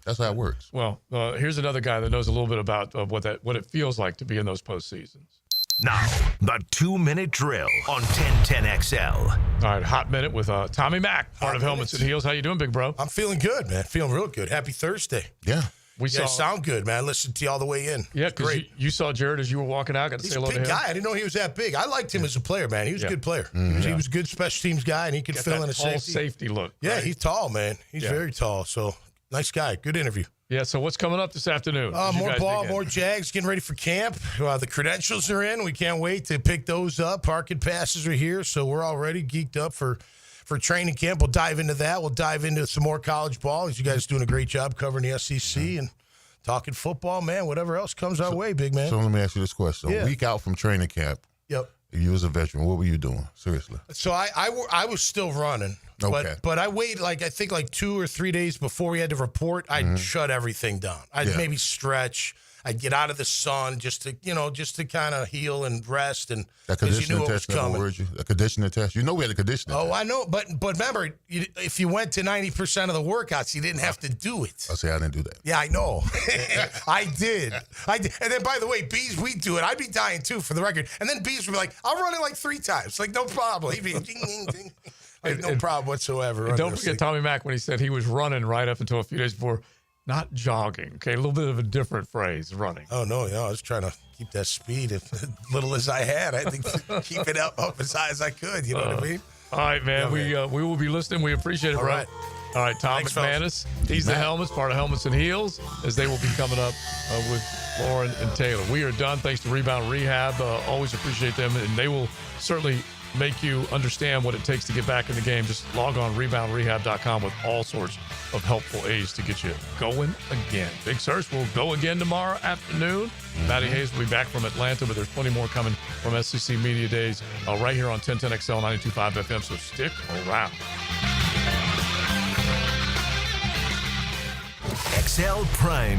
That's how it works. Well, here's another guy that knows a little bit about what it feels like to be in those postseasons. Now, the 2-minute drill on 1010XL. All right, hot minute with Tommy Mack, part of Helmets and Heels. How you doing, big bro? I'm feeling good, man. Feeling real good. Happy Thursday. Yeah. You sound good, man. I listened to you all the way in. Yeah, because you saw Jared as you were walking out. Got to say hello to him. He's a big guy. I didn't know he was that big. I liked him as a player, man. He was a good player. He was a good special teams guy, and he could fill in a safety look. Yeah, right? He's tall, man. He's very tall. So, nice guy. Good interview. Yeah, so what's coming up this afternoon? More ball, more Jags, getting ready for camp. The credentials are in. We can't wait to pick those up. Parking passes are here, so we're already geeked up for training camp. We'll dive into that. We'll dive into some more college ball. You guys doing a great job covering the SEC and talking football, man. Whatever else comes our way, big man. So let me ask you this question. A week out from training camp, yep. You as a veteran, what were you doing? Seriously. So I was still running. Okay. But I waited I think 2 or 3 days before we had to report. I'd shut everything down. I'd maybe stretch. I'd get out of the sun just to kind of heal and rest. And that conditioning test never worried you? A conditioning test? You know we had a conditioning test. I know. But remember, if you went to 90% of the workouts, you didn't have to do it. I say I didn't do that. Yeah, I know. I did. And then, by the way, Bees, we do it. I'd be dying, too, for the record. And then Bees would be like, I'll run it 3 times. No problem. He'd be ding, ding, ding. No problem whatsoever. And don't forget Tommy Mack when he said he was running right up until a few days before. Not jogging, okay? A little bit of a different phrase, running. Oh, no, I was trying to keep that speed as little as I had. I had to keep it up as high as I could, you know what I mean? All right, man. We will be listening. We appreciate it, bro. All right, Tom McManus. He's the Helmets, part of Helmets and Heels, as they will be coming up with Lauren and Taylor. We are done. Thanks to Rebound Rehab. Always appreciate them, and they will certainly make you understand what it takes to get back in the game. Just log on reboundrehab.com with all sorts of helpful aids to get you going again. Big Search will go again tomorrow afternoon. Matty Hayes will be back from Atlanta, but there's plenty more coming from SEC Media Days right here on 1010XL 92.5 FM, so stick around. XL Prime